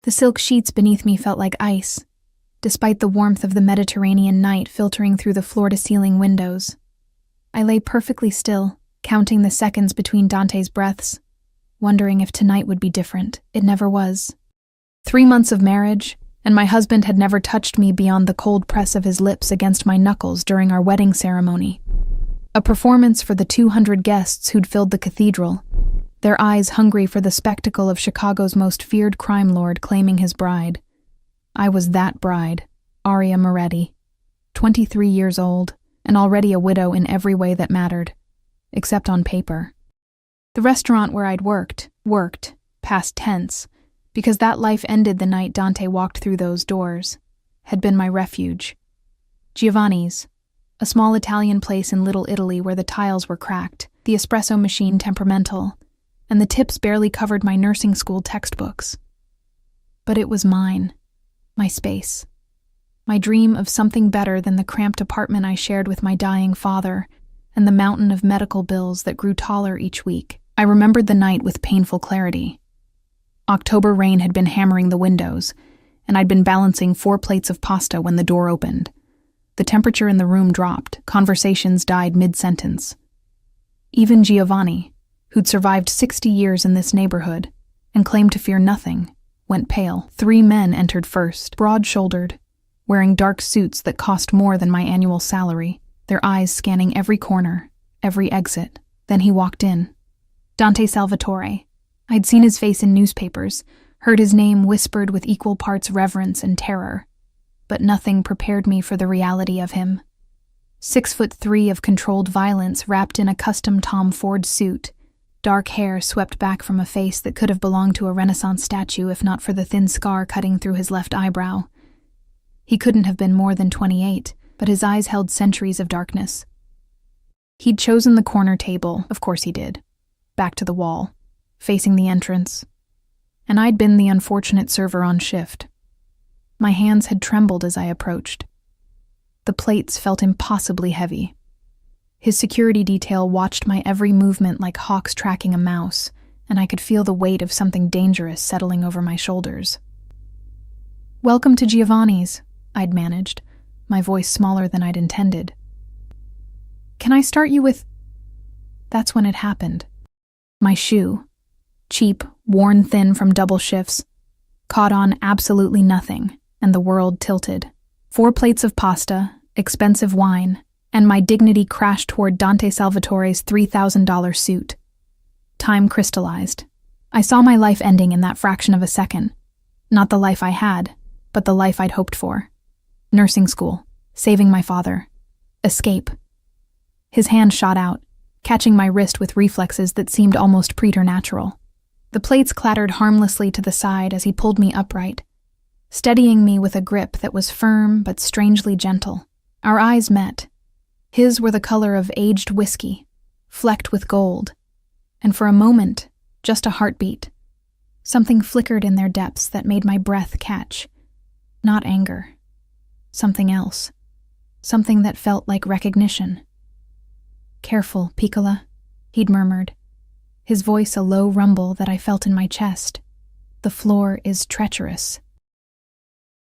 The silk sheets beneath me felt like ice, despite the warmth of the Mediterranean night filtering through the floor-to-ceiling windows. I lay perfectly still, counting the seconds between Dante's breaths, wondering if tonight would be different. It never was. 3 months of marriage, and my husband had never touched me beyond the cold press of his lips against my knuckles during our wedding ceremony. A performance for the 200 guests who'd filled the cathedral, their eyes hungry for the spectacle of Chicago's most feared crime lord claiming his bride. I was that bride, Aria Moretti, 23 years old, and already a widow in every way that mattered, except on paper. The restaurant where I'd worked, past tense, because that life ended the night Dante walked through those doors, had been my refuge. Giovanni's, a small Italian place in Little Italy where the tiles were cracked, the espresso machine temperamental, and the tips barely covered my nursing school textbooks. But it was mine, my space, my dream of something better than the cramped apartment I shared with my dying father and the mountain of medical bills that grew taller each week. I remembered the night with painful clarity. October rain had been hammering the windows, and I'd been balancing 4 plates of pasta when the door opened. The temperature in the room dropped, conversations died mid-sentence. Even Giovanni, who'd survived 60 years in this neighborhood and claimed to fear nothing, went pale. 3 men entered first, broad-shouldered, wearing dark suits that cost more than my annual salary, their eyes scanning every corner, every exit. Then he walked in. Dante Salvatore. I'd seen his face in newspapers, heard his name whispered with equal parts reverence and terror, but nothing prepared me for the reality of him. 6'3" of controlled violence wrapped in a custom Tom Ford suit, dark hair swept back from a face that could have belonged to a Renaissance statue if not for the thin scar cutting through his left eyebrow. He couldn't have been more than 28, but his eyes held centuries of darkness. He'd chosen the corner table, of course he did, back to the wall, facing the entrance, and I'd been the unfortunate server on shift. My hands had trembled as I approached. The plates felt impossibly heavy. His security detail watched my every movement like hawks tracking a mouse, and I could feel the weight of something dangerous settling over my shoulders. "Welcome to Giovanni's," I'd managed, my voice smaller than I'd intended. "Can I start you with—" That's when it happened. My shoe, cheap, worn thin from double shifts, caught on absolutely nothing, and the world tilted. 4 plates of pasta, expensive wine, and my dignity crashed toward Dante Salvatore's $3,000 suit. Time crystallized. I saw my life ending in that fraction of a second. Not the life I had, but the life I'd hoped for. Nursing school, saving my father, escape. His hand shot out, catching my wrist with reflexes that seemed almost preternatural. The plates clattered harmlessly to the side as he pulled me upright, steadying me with a grip that was firm but strangely gentle. Our eyes met. His were the color of aged whiskey, flecked with gold, and for a moment, just a heartbeat. Something flickered in their depths that made my breath catch. Not anger. Something else. Something that felt like recognition. "Careful, Piccola," he'd murmured, his voice a low rumble that I felt in my chest. "The floor is treacherous."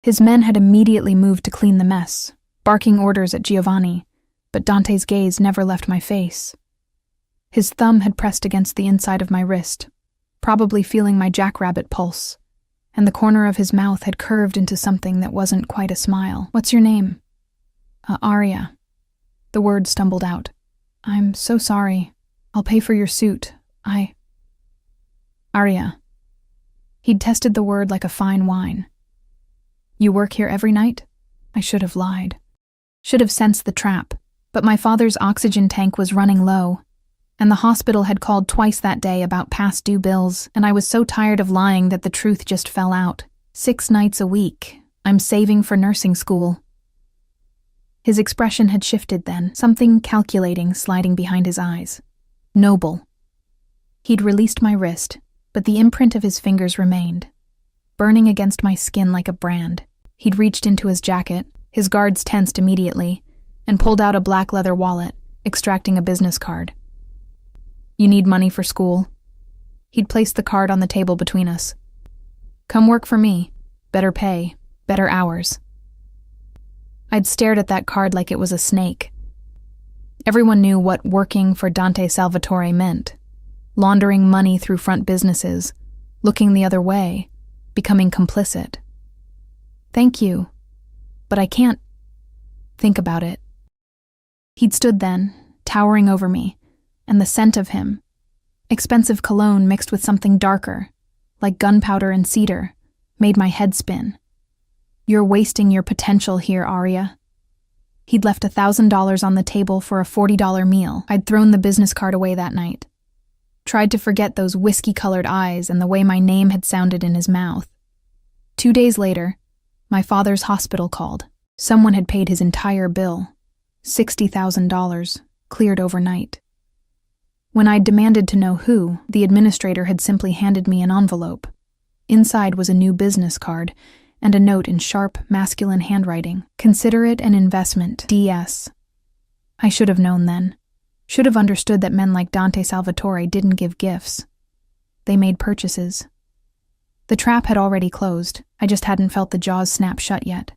His men had immediately moved to clean the mess, barking orders at Giovanni, but Dante's gaze never left my face. His thumb had pressed against the inside of my wrist, probably feeling my jackrabbit pulse, and the corner of his mouth had curved into something that wasn't quite a smile. "What's your name?" Aria." The word stumbled out. "I'm so sorry. I'll pay for your suit. Aria." He'd tested the word like a fine wine. "You work here every night?" I should have lied. Should have sensed the trap, but my father's oxygen tank was running low, and the hospital had called twice that day about past due bills, and I was so tired of lying that the truth just fell out. 6 nights a week. I'm saving for nursing school. His expression had shifted then, something calculating sliding behind his eyes. Noble. He'd released my wrist, but the imprint of his fingers remained, burning against my skin like a brand. He'd reached into his jacket, his guards tensed immediately, and pulled out a black leather wallet, extracting a business card. "You need money for school?" He'd placed the card on the table between us. Come work for me. Better pay, better hours. I'd stared at that card like it was a snake. Everyone knew what working for Dante Salvatore meant. Laundering money through front businesses, looking the other way, becoming complicit. Thank you, but I can't think about it. He'd stood then, towering over me, and the scent of him, expensive cologne mixed with something darker, like gunpowder and cedar, made my head spin. You're wasting your potential here, Aria. He'd left $1,000 on the table for a $40 meal. I'd thrown the business card away that night. Tried to forget those whiskey-colored eyes and the way my name had sounded in his mouth. 2 days later, my father's hospital called. Someone had paid his entire bill, $60,000, cleared overnight. When I demanded to know who, the administrator had simply handed me an envelope. Inside was a new business card and a note in sharp, masculine handwriting. Consider it an investment, DS. I should have known then. Should have understood that men like Dante Salvatore didn't give gifts. They made purchases. The trap had already closed. I just hadn't felt the jaws snap shut yet.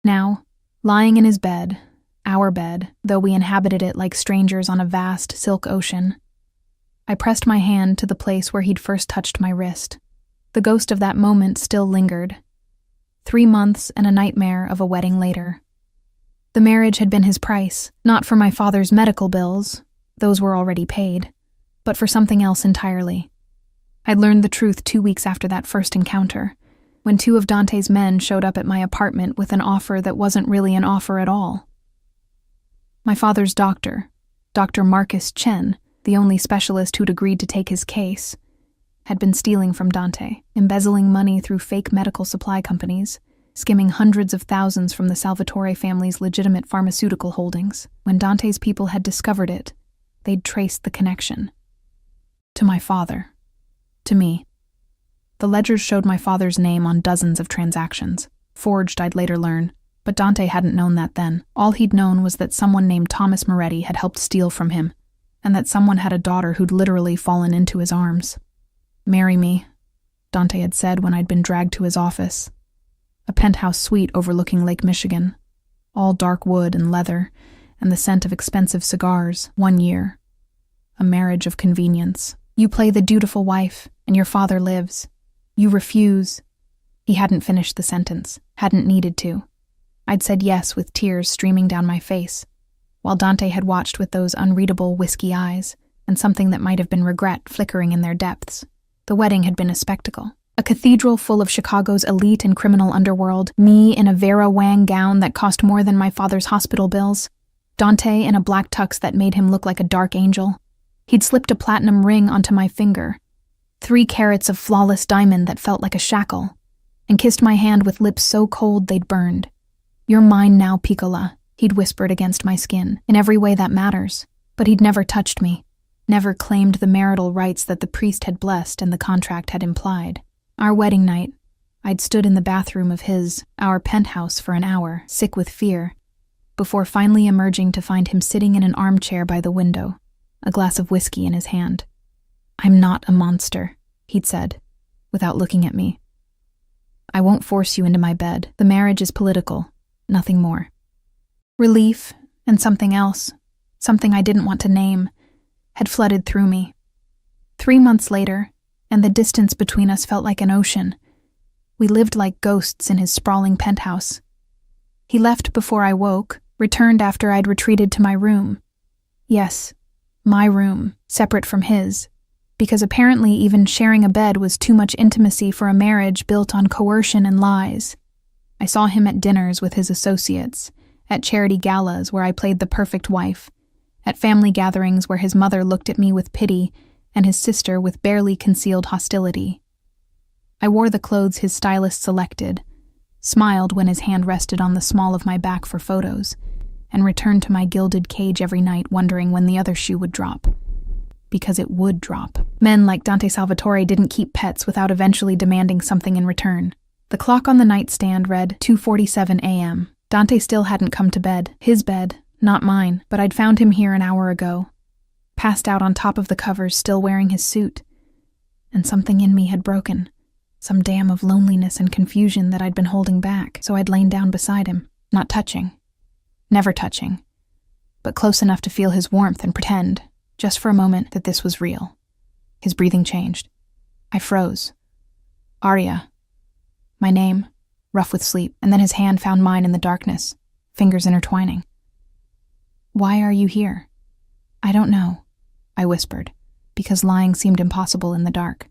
Now, lying in his bed, our bed, though we inhabited it like strangers on a vast silk ocean, I pressed my hand to the place where he'd first touched my wrist. The ghost of that moment still lingered. 3 months and a nightmare of a wedding later. The marriage had been his price, not for my father's medical bills, those were already paid, but for something else entirely. I'd learned the truth 2 weeks after that first encounter, when 2 of Dante's men showed up at my apartment with an offer that wasn't really an offer at all. My father's doctor, Dr. Marcus Chen, the only specialist who'd agreed to take his case, had been stealing from Dante, embezzling money through fake medical supply companies, skimming hundreds of thousands from the Salvatore family's legitimate pharmaceutical holdings. When Dante's people had discovered it, they'd traced the connection. To my father. To me. The ledgers showed my father's name on dozens of transactions, forged I'd later learn, but Dante hadn't known that then. All he'd known was that someone named Thomas Moretti had helped steal from him, and that someone had a daughter who'd literally fallen into his arms. "Marry me," Dante had said when I'd been dragged to his office. A penthouse suite overlooking Lake Michigan, all dark wood and leather, and the scent of expensive cigars. 1 year. A marriage of convenience. You play the dutiful wife, and your father lives. You refuse. He hadn't finished the sentence, hadn't needed to. I'd said yes with tears streaming down my face, while Dante had watched with those unreadable whiskey eyes, and something that might have been regret flickering in their depths. The wedding had been a spectacle. A cathedral full of Chicago's elite and criminal underworld, me in a Vera Wang gown that cost more than my father's hospital bills, Dante in a black tux that made him look like a dark angel. He'd slipped a platinum ring onto my finger, 3 carats of flawless diamond that felt like a shackle, and kissed my hand with lips so cold they'd burned. "You're mine now, Piccola," he'd whispered against my skin, "in every way that matters." But he'd never touched me, never claimed the marital rights that the priest had blessed and the contract had implied. Our wedding night, I'd stood in the bathroom of our penthouse for an hour, sick with fear, before finally emerging to find him sitting in an armchair by the window, a glass of whiskey in his hand. "I'm not a monster," he'd said, without looking at me. "I won't force you into my bed. The marriage is political, nothing more." Relief, and something else, something I didn't want to name, had flooded through me. 3 months later, and the distance between us felt like an ocean. We lived like ghosts in his sprawling penthouse. He left before I woke, returned after I'd retreated to my room. Yes, my room, separate from his, because apparently even sharing a bed was too much intimacy for a marriage built on coercion and lies. I saw him at dinners with his associates, at charity galas where I played the perfect wife, at family gatherings where his mother looked at me with pity and his sister with barely concealed hostility. I wore the clothes his stylist selected, smiled when his hand rested on the small of my back for photos, and returned to my gilded cage every night wondering when the other shoe would drop. Because it would drop. Men like Dante Salvatore didn't keep pets without eventually demanding something in return. The clock on the nightstand read 2:47 a.m. Dante still hadn't come to bed. His bed, not mine, but I'd found him here an hour ago. Passed out on top of the covers, still wearing his suit. And something in me had broken. some dam of loneliness and confusion that I'd been holding back, so I'd lain down beside him, not touching. Never touching, but close enough to feel his warmth and pretend, just for a moment, that this was real. His breathing changed. I froze. Arya. My name, rough with sleep, and then his hand found mine in the darkness, fingers intertwining. Why are you here? I don't know, I whispered, because lying seemed impossible in the dark.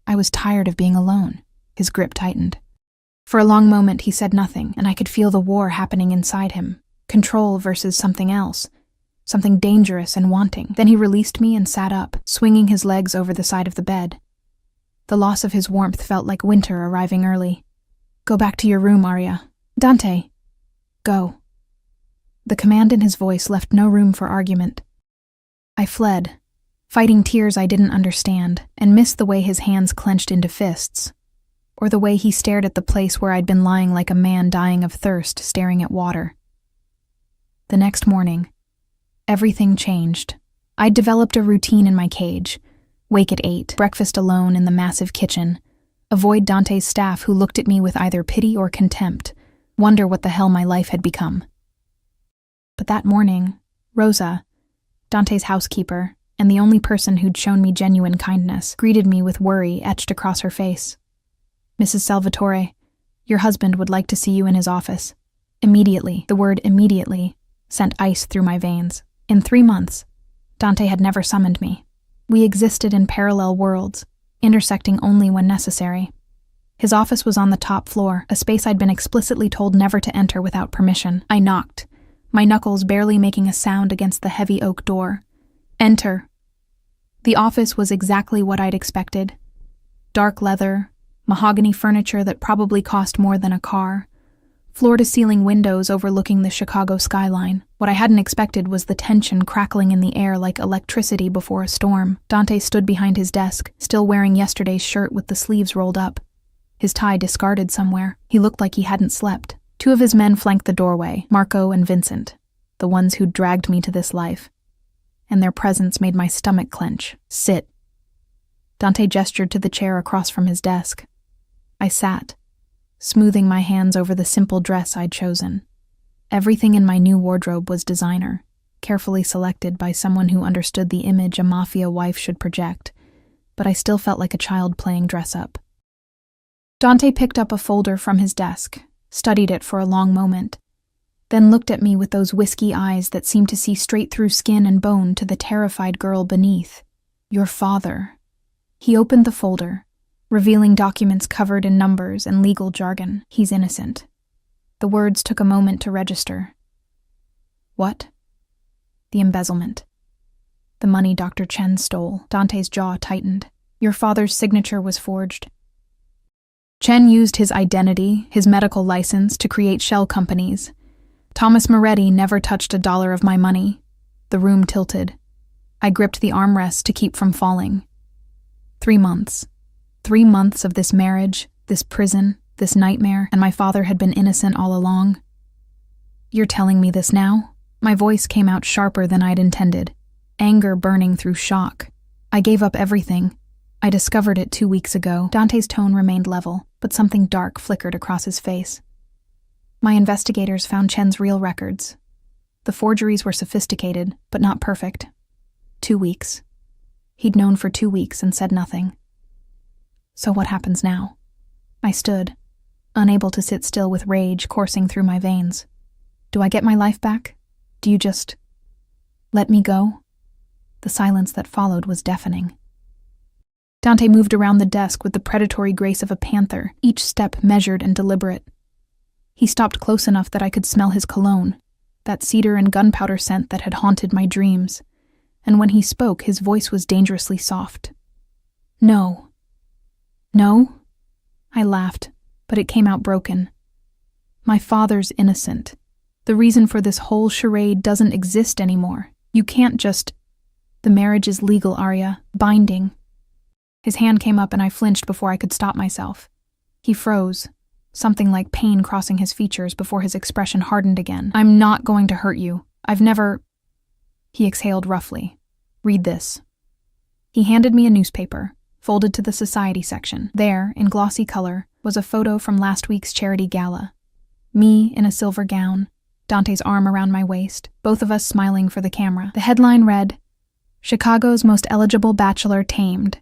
I was tired of being alone. His grip tightened. For a long moment he said nothing, and I could feel the war happening inside him. Control versus something else. Something dangerous and wanting. Then he released me and sat up, swinging his legs over the side of the bed. The loss of his warmth felt like winter arriving early. Go back to your room, Arya. Dante. Go. The command in his voice left no room for argument. I fled, fighting tears I didn't understand, and missed the way his hands clenched into fists, or the way he stared at the place where I'd been lying like a man dying of thirst, staring at water. The next morning, everything changed. I'd developed a routine in my cage. Wake at 8, breakfast alone in the massive kitchen, avoid Dante's staff who looked at me with either pity or contempt, wonder what the hell my life had become. But that morning, Rosa, Dante's housekeeper, and the only person who'd shown me genuine kindness, greeted me with worry etched across her face. Mrs. Salvatore, your husband would like to see you in his office. Immediately, the word immediately, sent ice through my veins. In 3 months, Dante had never summoned me. We existed in parallel worlds, intersecting only when necessary. His office was on the top floor, a space I'd been explicitly told never to enter without permission. I knocked, my knuckles barely making a sound against the heavy oak door. Enter. The office was exactly what I'd expected. Dark leather, mahogany furniture that probably cost more than a car, floor-to-ceiling windows overlooking the Chicago skyline. What I hadn't expected was the tension crackling in the air like electricity before a storm. Dante stood behind his desk, still wearing yesterday's shirt with the sleeves rolled up. His tie discarded somewhere. He looked like he hadn't slept. 2 of his men flanked the doorway, Marco and Vincent, the ones who'd dragged me to this life. And their presence made my stomach clench. Sit. Dante gestured to the chair across from his desk. I sat, smoothing my hands over the simple dress I'd chosen. Everything in my new wardrobe was designer, carefully selected by someone who understood the image a mafia wife should project, but I still felt like a child playing dress-up. Dante picked up a folder from his desk, studied it for a long moment, then looked at me with those whiskey eyes that seemed to see straight through skin and bone to the terrified girl beneath. Your father. He opened the folder, revealing documents covered in numbers and legal jargon. He's innocent. The words took a moment to register. What? The embezzlement. The money Dr. Chen stole. Dante's jaw tightened. Your father's signature was forged. Chen used his identity, his medical license, to create shell companies. Thomas Moretti never touched $1 of my money. The room tilted. I gripped the armrest to keep from falling. 3 months. 3 months of this marriage, this prison, this nightmare, and my father had been innocent all along. You're telling me this now? My voice came out sharper than I'd intended, anger burning through shock. I gave up everything. I discovered it 2 weeks ago. Dante's tone remained level, but something dark flickered across his face. My investigators found Chen's real records. The forgeries were sophisticated, but not perfect. 2 weeks. He'd known for 2 weeks and said nothing. So what happens now? I stood, unable to sit still with rage coursing through my veins. Do I get my life back? Do you just let me go? The silence that followed was deafening. Dante moved around the desk with the predatory grace of a panther, each step measured and deliberate. He stopped close enough that I could smell his cologne, that cedar and gunpowder scent that had haunted my dreams, and when he spoke, his voice was dangerously soft. No. No? I laughed, but it came out broken. My father's innocent. The reason for this whole charade doesn't exist anymore. You can't just... The marriage is legal, Arya. Binding. His hand came up and I flinched before I could stop myself. He froze, something like pain crossing his features before his expression hardened again. I'm not going to hurt you. I've never... He exhaled roughly. Read this. He handed me a newspaper, folded to the society section. There, in glossy color, was a photo from last week's charity gala. Me in a silver gown, Dante's arm around my waist, both of us smiling for the camera. The headline read, "Chicago's Most Eligible Bachelor Tamed.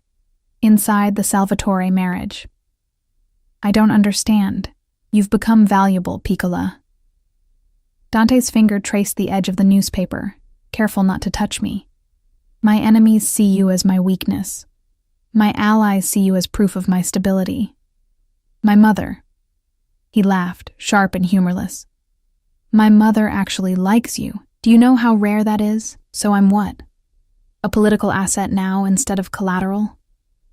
Inside the Salvatore Marriage." "I don't understand. You've become valuable, Piccola." Dante's finger traced the edge of the newspaper, careful not to touch me. "My enemies see you as my weakness. My allies see you as proof of my stability. My mother." He laughed, sharp and humorless. "My mother actually likes you. Do you know how rare that is? So I'm what? A political asset now instead of collateral?"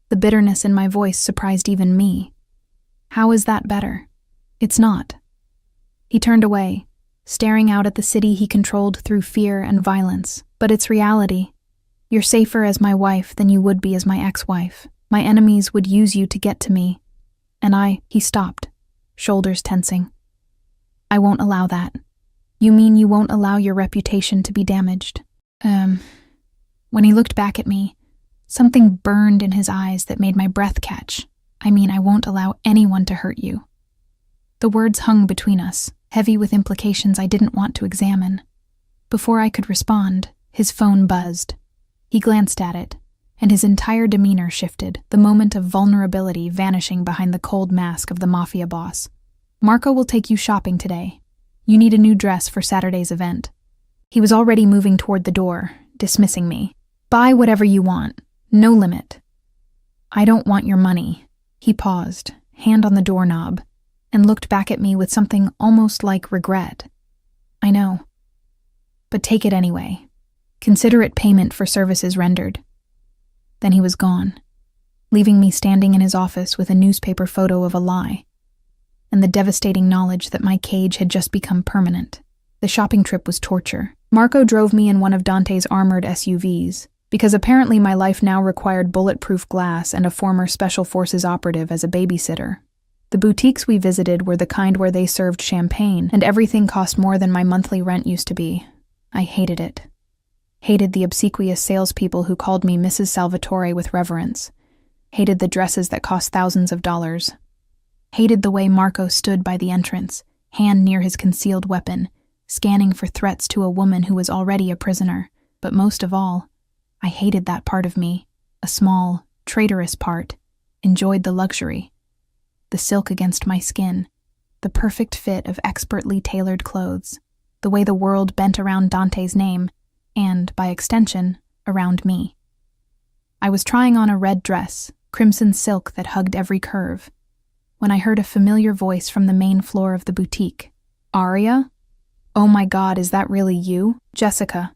The bitterness in my voice surprised even me. "How is that better?" "It's not." He turned away, staring out at the city he controlled through fear and violence. "But it's reality. You're safer as my wife than you would be as my ex-wife. My enemies would use you to get to me. And He stopped, shoulders tensing. "I won't allow that." "You mean you won't allow your reputation to be damaged?" When he looked back at me, something burned in his eyes that made my breath catch. "I mean, I won't allow anyone to hurt you." The words hung between us, heavy with implications I didn't want to examine. Before I could respond, his phone buzzed. He glanced at it, and his entire demeanor shifted, the moment of vulnerability vanishing behind the cold mask of the mafia boss. "Marco will take you shopping today. You need a new dress for Saturday's event." He was already moving toward the door, dismissing me. "Buy whatever you want. No limit." "I don't want your money." He paused, hand on the doorknob, and looked back at me with something almost like regret. "I know. But take it anyway. Consider it payment for services rendered." Then he was gone, leaving me standing in his office with a newspaper photo of a lie, and the devastating knowledge that my cage had just become permanent. The shopping trip was torture. Marco drove me in one of Dante's armored SUVs, because apparently my life now required bulletproof glass and a former Special Forces operative as a babysitter. The boutiques we visited were the kind where they served champagne, and everything cost more than my monthly rent used to be. I hated it. Hated the obsequious salespeople who called me Mrs. Salvatore with reverence. Hated the dresses that cost thousands of dollars. Hated the way Marco stood by the entrance, hand near his concealed weapon, scanning for threats to a woman who was already a prisoner. But most of all, I hated that part of me, a small, traitorous part, enjoyed the luxury. The silk against my skin, the perfect fit of expertly tailored clothes, the way the world bent around Dante's name, and, by extension, around me. I was trying on a red dress, crimson silk that hugged every curve, when I heard a familiar voice from the main floor of the boutique. "Aria? Oh my God, is that really you?" "Jessica.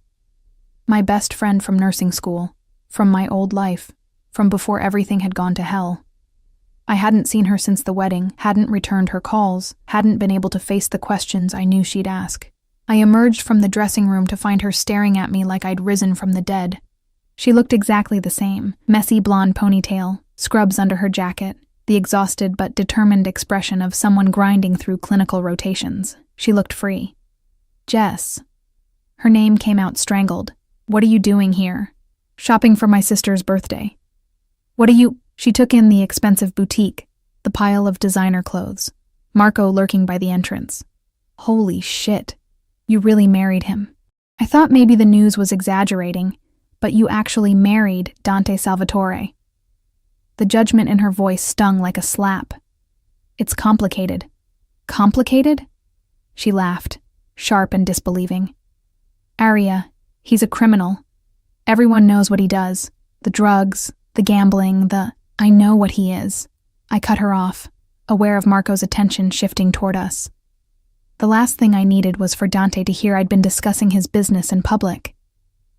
My best friend from nursing school, from my old life, from before everything had gone to hell. I hadn't seen her since the wedding, hadn't returned her calls, hadn't been able to face the questions I knew she'd ask. I emerged from the dressing room to find her staring at me like I'd risen from the dead. She looked exactly the same, messy blonde ponytail, scrubs under her jacket, the exhausted but determined expression of someone grinding through clinical rotations. She looked free. "Jess." Her name came out strangled. "What are you doing here?" "Shopping for my sister's birthday." "What are you—" She took in the expensive boutique, the pile of designer clothes, Marco lurking by the entrance. "Holy shit. You really married him." "I thought maybe the news was exaggerating, but you actually married Dante Salvatore." The judgment in her voice stung like a slap. "It's complicated." "Complicated?" She laughed, sharp and disbelieving. "Aria, he's a criminal. Everyone knows what he does. The drugs, the gambling, I know what he is." I cut her off, aware of Marco's attention shifting toward us. The last thing I needed was for Dante to hear I'd been discussing his business in public.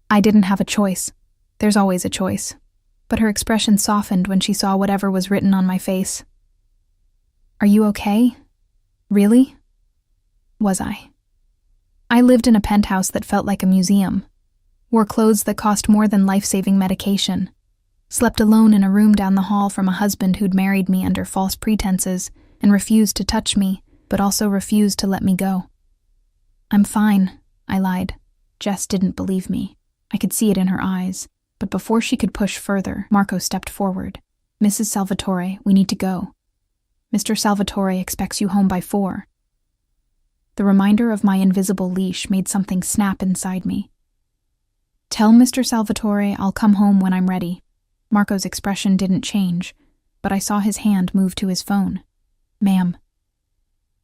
I didn't have a choice. There's always a choice. But her expression softened when she saw whatever was written on my face. "Are you okay? Really?" Was I? I lived in a penthouse that felt like a museum, wore clothes that cost more than life-saving medication, slept alone in a room down the hall from a husband who'd married me under false pretenses and refused to touch me, but also refused to let me go. "I'm fine," I lied. Jess didn't believe me. I could see it in her eyes, but before she could push further, Marco stepped forward. Mrs. Salvatore, we need to go. Mr. Salvatore expects you home by 4. The reminder of my invisible leash made something snap inside me. Tell Mr. Salvatore I'll come home when I'm ready. Marco's expression didn't change, but I saw his hand move to his phone. Ma'am.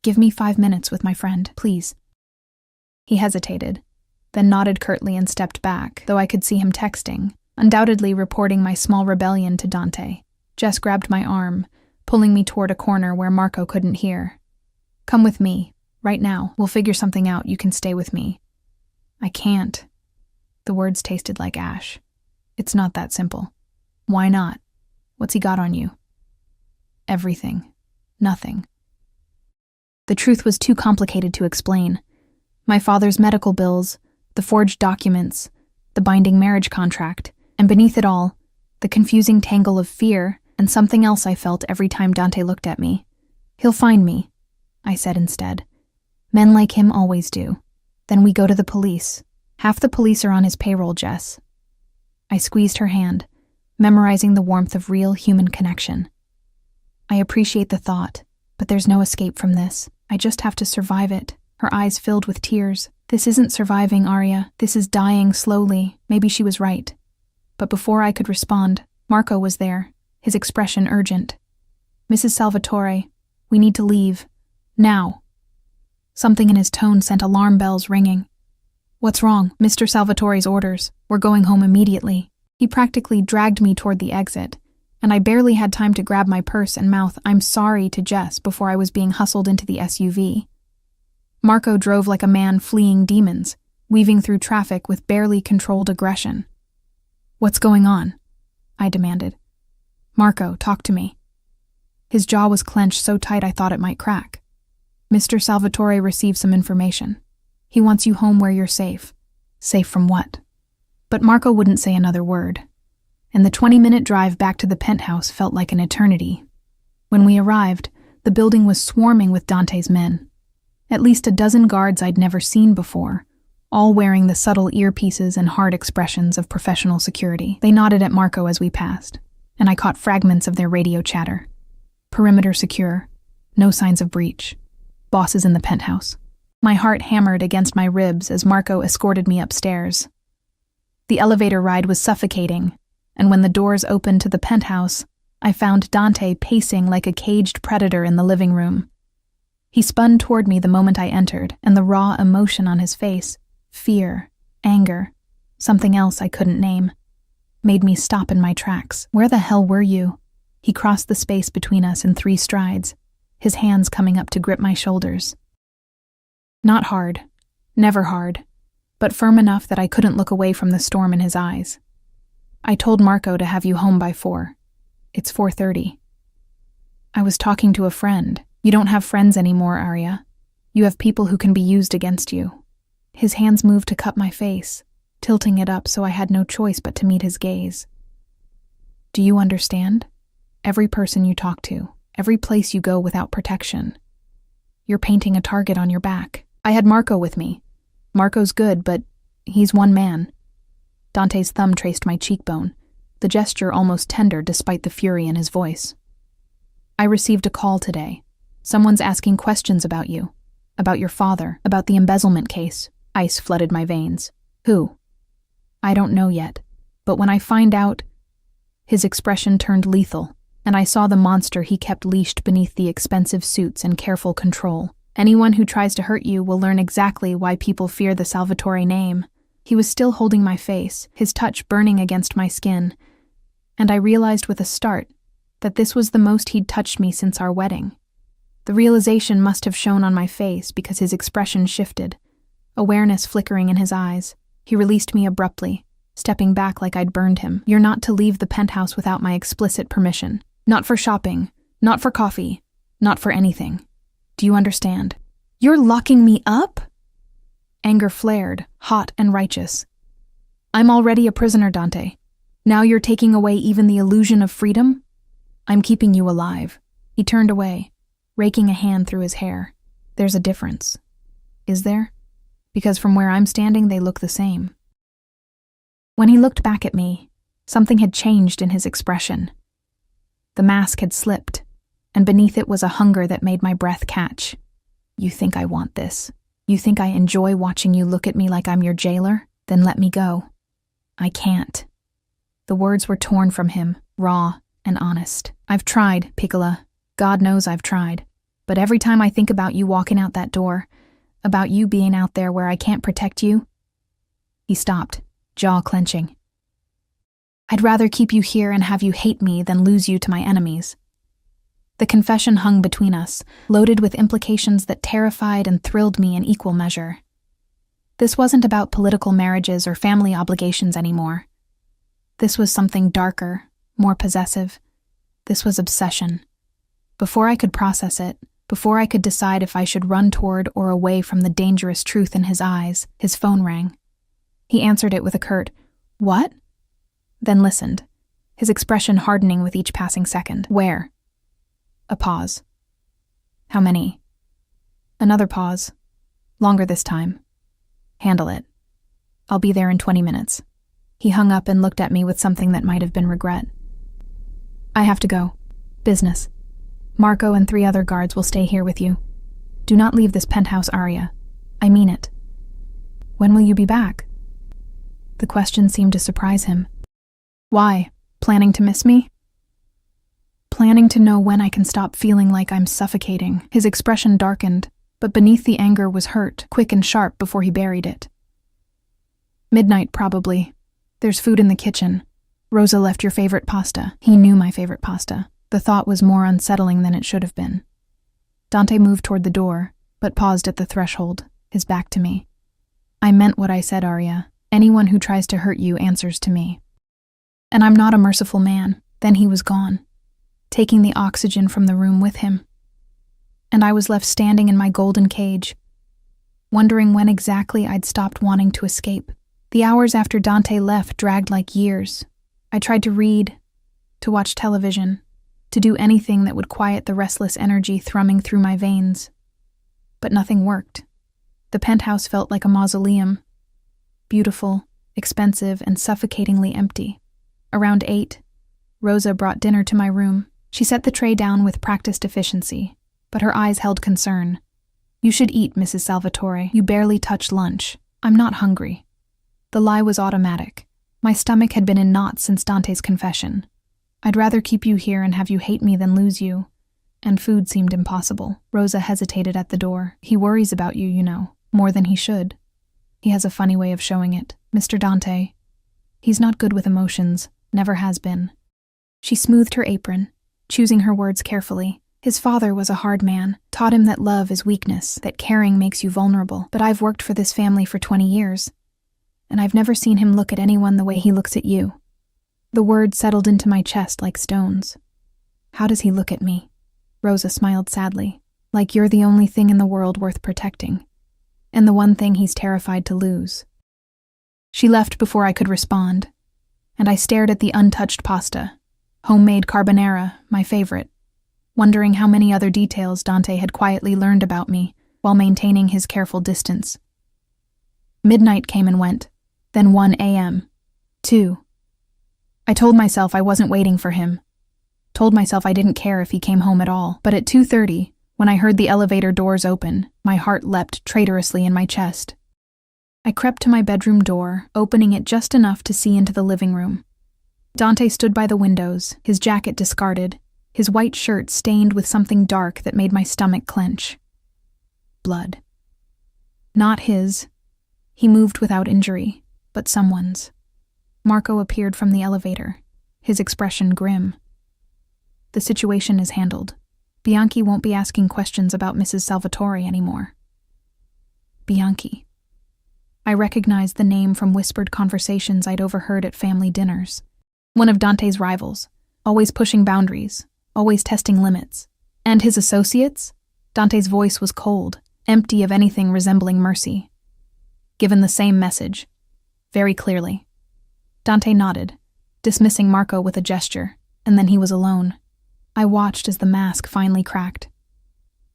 Give me 5 minutes with my friend, please. He hesitated, then nodded curtly and stepped back, though I could see him texting, undoubtedly reporting my small rebellion to Dante. Jess grabbed my arm, pulling me toward a corner where Marco couldn't hear. Come with me, right now. We'll figure something out. You can stay with me. I can't. The words tasted like ash. It's not that simple. Why not? What's he got on you? Everything. Nothing. The truth was too complicated to explain. My father's medical bills, the forged documents, the binding marriage contract, and beneath it all, the confusing tangle of fear and something else I felt every time Dante looked at me. He'll find me, I said instead. Men like him always do. Then we go to the police. Half the police are on his payroll, Jess. I squeezed her hand, memorizing the warmth of real human connection. I appreciate the thought, but there's no escape from this. I just have to survive it. Her eyes filled with tears. This isn't surviving, Arya. This is dying slowly. Maybe she was right. But before I could respond, Marco was there, his expression urgent. Mrs. Salvatore, we need to leave. Now. Something in his tone sent alarm bells ringing. What's wrong? Mr. Salvatore's orders. We're going home immediately. He practically dragged me toward the exit, and I barely had time to grab my purse and mouth "I'm sorry" to Jess before I was being hustled into the SUV. Marco drove like a man fleeing demons, weaving through traffic with barely controlled aggression. What's going on? I demanded. Marco, talk to me. His jaw was clenched so tight I thought it might crack. Mr. Salvatore received some information. He wants you home where you're safe. Safe from what? But Marco wouldn't say another word, and the 20-minute drive back to the penthouse felt like an eternity. When we arrived, the building was swarming with Dante's men. At least a dozen guards I'd never seen before, all wearing the subtle earpieces and hard expressions of professional security. They nodded at Marco as we passed, and I caught fragments of their radio chatter. Perimeter secure. No signs of breach. Boss is in the penthouse. My heart hammered against my ribs as Marco escorted me upstairs. The elevator ride was suffocating, and when the doors opened to the penthouse, I found Dante pacing like a caged predator in the living room. He spun toward me the moment I entered, and the raw emotion on his face, fear, anger, something else I couldn't name, made me stop in my tracks. Where the hell were you? He crossed the space between us in 3 strides, his hands coming up to grip my shoulders. Not hard, never hard, but firm enough that I couldn't look away from the storm in his eyes. I told Marco to have you home by 4. It's 4:30. I was talking to a friend. You don't have friends anymore, Arya. You have people who can be used against you. His hands moved to cup my face, tilting it up so I had no choice but to meet his gaze. Do you understand? Every person you talk to, every place you go without protection. You're painting a target on your back. I had Marco with me. Marco's good, but he's one man. Dante's thumb traced my cheekbone, the gesture almost tender despite the fury in his voice. I received a call today. Someone's asking questions about you, about your father, about the embezzlement case. Ice flooded my veins. Who? I don't know yet, but when I find out... His expression turned lethal, and I saw the monster he kept leashed beneath the expensive suits and careful control. Anyone who tries to hurt you will learn exactly why people fear the Salvatore name. He was still holding my face, his touch burning against my skin, and I realized with a start that this was the most he'd touched me since our wedding. The realization must have shown on my face because his expression shifted, awareness flickering in his eyes. He released me abruptly, stepping back like I'd burned him. You're not to leave the penthouse without my explicit permission. Not for shopping, not for coffee, not for anything. Do you understand? You're locking me up? Anger flared, hot and righteous. I'm already a prisoner, Dante. Now you're taking away even the illusion of freedom? I'm keeping you alive. He turned away, raking a hand through his hair. There's a difference. Is there? Because from where I'm standing, they look the same. When he looked back at me, something had changed in his expression. The mask had slipped, and beneath it was a hunger that made my breath catch. You think I want this? You think I enjoy watching you look at me like I'm your jailer? Then let me go. I can't. The words were torn from him, raw and honest. I've tried, Piccola. God knows I've tried. But every time I think about you walking out that door, about you being out there where I can't protect you. He stopped, jaw clenching. I'd rather keep you here and have you hate me than lose you to my enemies. The confession hung between us, loaded with implications that terrified and thrilled me in equal measure. This wasn't about political marriages or family obligations anymore. This was something darker, more possessive. This was obsession. Before I could process it, before I could decide if I should run toward or away from the dangerous truth in his eyes, his phone rang. He answered it with a curt, "What?" Then listened, his expression hardening with each passing second. "Where?" A pause. "How many?" Another pause. Longer this time. "Handle it. I'll be there in 20 minutes. He hung up and looked at me with something that might have been regret. "I have to go. Business. Marco and 3 other guards will stay here with you. Do not leave this penthouse, Arya. I mean it." "When will you be back?" The question seemed to surprise him. "Why? Planning to miss me?" "Planning to know when I can stop feeling like I'm suffocating." His expression darkened, but beneath the anger was hurt, quick and sharp before he buried it. "Midnight, probably. There's food in the kitchen. Rosa left your favorite pasta." He knew my favorite pasta. The thought was more unsettling than it should have been. Dante moved toward the door, but paused at the threshold, his back to me. "I meant what I said, Arya. Anyone who tries to hurt you answers to me. And I'm not a merciful man." Then he was gone, taking the oxygen from the room with him. And I was left standing in my golden cage, wondering when exactly I'd stopped wanting to escape. The hours after Dante left dragged like years. I tried to read, to watch television, to do anything that would quiet the restless energy thrumming through my veins. But nothing worked. The penthouse felt like a mausoleum. Beautiful, expensive, and suffocatingly empty. Around 8, Rosa brought dinner to my room. She set the tray down with practiced efficiency, but her eyes held concern. "You should eat, Mrs. Salvatore. You barely touched lunch." "I'm not hungry." The lie was automatic. My stomach had been in knots since Dante's confession. "I'd rather keep you here and have you hate me than lose you." And food seemed impossible. Rosa hesitated at the door. "He worries about you, you know, more than he should. He has a funny way of showing it. Mr. Dante. He's not good with emotions, never has been." She smoothed her apron, choosing her words carefully. "His father was a hard man, taught him that love is weakness, that caring makes you vulnerable. But I've worked for this family for 20 years, and I've never seen him look at anyone the way he looks at you." The words settled into my chest like stones. "How does he look at me?" Rosa smiled sadly. "Like you're the only thing in the world worth protecting, and the one thing he's terrified to lose." She left before I could respond, and I stared at the untouched pasta, homemade carbonara, my favorite, wondering how many other details Dante had quietly learned about me while maintaining his careful distance. Midnight came and went, then 1 a.m., 2. I told myself I wasn't waiting for him, told myself I didn't care if he came home at all. But at 2:30, when I heard the elevator doors open, my heart leapt traitorously in my chest. I crept to my bedroom door, opening it just enough to see into the living room. Dante stood by the windows, his jacket discarded, his white shirt stained with something dark that made my stomach clench. Blood. Not his. He moved without injury, but someone's. Marco appeared from the elevator, his expression grim. "The situation is handled. Bianchi won't be asking questions about Mrs. Salvatore anymore." Bianchi. I recognized the name from whispered conversations I'd overheard at family dinners. One of Dante's rivals, always pushing boundaries, always testing limits. And his associates? Dante's voice was cold, empty of anything resembling mercy. Given the same message, very clearly. Dante nodded, dismissing Marco with a gesture, and then he was alone. I watched as the mask finally cracked.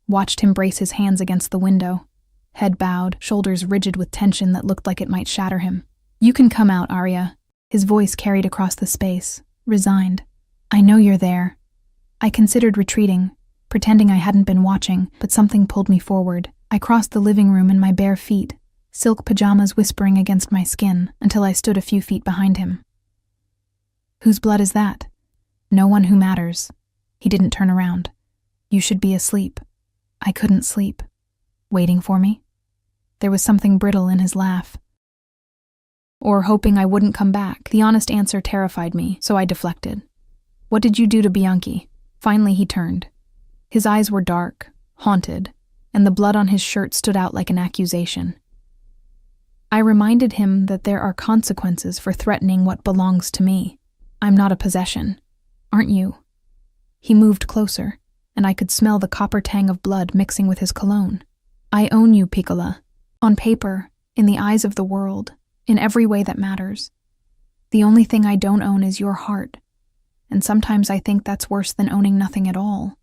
Watched him brace his hands against the window, head bowed, shoulders rigid with tension that looked like it might shatter him. "You can come out, Arya." His voice carried across the space, resigned. "I know you're there. I considered retreating, pretending I hadn't been watching, but something pulled me forward. I crossed the living room in my bare feet, silk pajamas whispering against my skin, until I stood a few feet behind him. Whose blood is that? No one who matters. He didn't turn around. You should be asleep. I couldn't sleep. Waiting for me? There was something brittle in his laugh. Or hoping I wouldn't come back. The honest answer terrified me, so I deflected. What did you do to Bianchi? Finally he turned. His eyes were dark, haunted, and the blood on his shirt stood out like an accusation. I reminded him that there are consequences for threatening what belongs to me. I'm not a possession. Aren't you? He moved closer, and I could smell the copper tang of blood mixing with his cologne. I own you, Piccola. On paper, in the eyes of the world, in every way that matters. The only thing I don't own is your heart, and sometimes I think that's worse than owning nothing at all.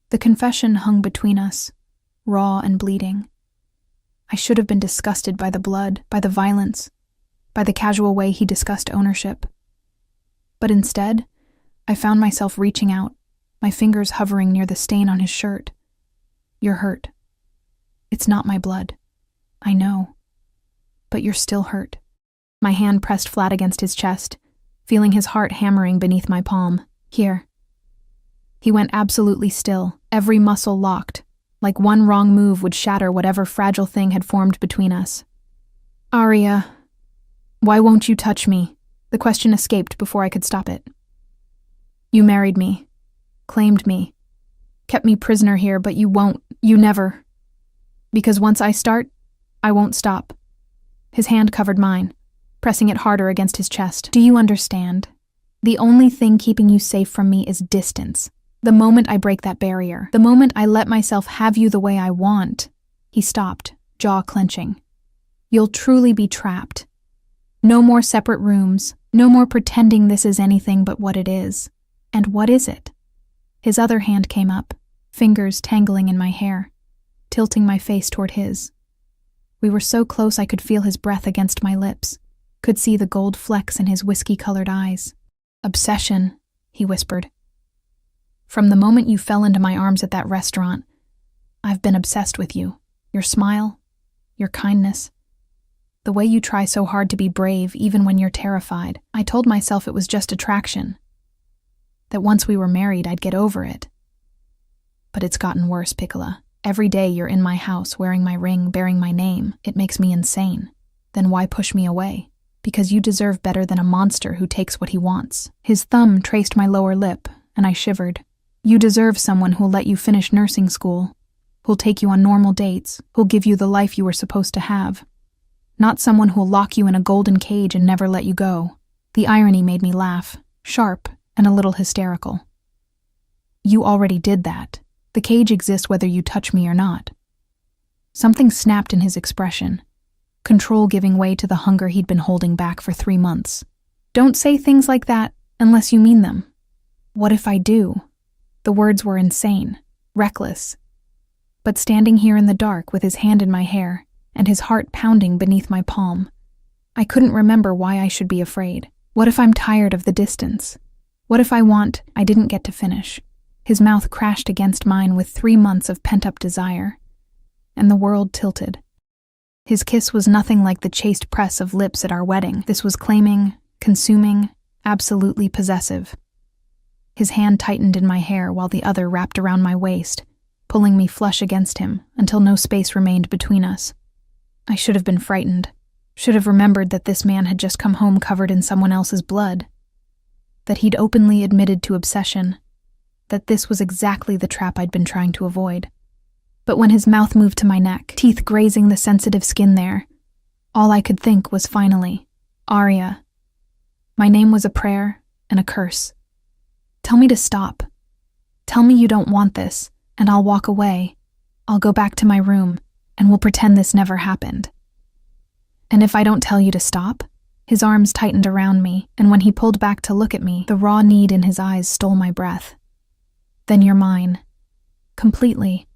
The confession hung between us, raw and bleeding. I should have been disgusted by the blood, by the violence, by the casual way he discussed ownership. But instead, I found myself reaching out, my fingers hovering near the stain on his shirt. You're hurt. It's not my blood. I know. But you're still hurt. My hand pressed flat against his chest, feeling his heart hammering beneath my palm. Here. He went absolutely still, every muscle locked, like one wrong move would shatter whatever fragile thing had formed between us. Aria, why won't you touch me? The question escaped before I could stop it. You married me, claimed me, kept me prisoner here, but you won't, you never. Because once I start, I won't stop. His hand covered mine, pressing it harder against his chest. Do you understand? The only thing keeping you safe from me is distance. The moment I break that barrier, the moment I let myself have you the way I want. He stopped, jaw clenching. You'll truly be trapped. No more separate rooms, no more pretending this is anything but what it is. And what is it? His other hand came up, fingers tangling in my hair, tilting my face toward his. We were so close I could feel his breath against my lips, could see the gold flecks in his whiskey-colored eyes. Obsession, he whispered. From the moment you fell into my arms at that restaurant, I've been obsessed with you. Your smile, your kindness, the way you try so hard to be brave even when you're terrified. I told myself it was just attraction, that once we were married I'd get over it. But it's gotten worse, Piccola. Every day you're in my house wearing my ring, bearing my name. It makes me insane. Then why push me away? Because you deserve better than a monster who takes what he wants. His thumb traced my lower lip, and I shivered. You deserve someone who'll let you finish nursing school, who'll take you on normal dates, who'll give you the life you were supposed to have. Not someone who'll lock you in a golden cage and never let you go. The irony made me laugh, sharp and a little hysterical. You already did that. The cage exists whether you touch me or not. Something snapped in his expression, control giving way to the hunger he'd been holding back for 3 months. Don't say things like that unless you mean them. What if I do? The words were insane, reckless. But standing here in the dark with his hand in my hair and his heart pounding beneath my palm, I couldn't remember why I should be afraid. What if I'm tired of the distance? What if I didn't get to finish? His mouth crashed against mine with 3 months of pent-up desire, and the world tilted. His kiss was nothing like the chaste press of lips at our wedding. This was claiming, consuming, absolutely possessive. His hand tightened in my hair while the other wrapped around my waist, pulling me flush against him until no space remained between us. I should have been frightened, should have remembered that this man had just come home covered in someone else's blood, that he'd openly admitted to obsession, that this was exactly the trap I'd been trying to avoid. But when his mouth moved to my neck, teeth grazing the sensitive skin there, all I could think was finally, Aria. My name was a prayer and a curse. Tell me to stop. Tell me you don't want this, and I'll walk away. I'll go back to my room, and we'll pretend this never happened. And if I don't tell you to stop? His arms tightened around me, and when he pulled back to look at me, the raw need in his eyes stole my breath. Then you're mine. Completely.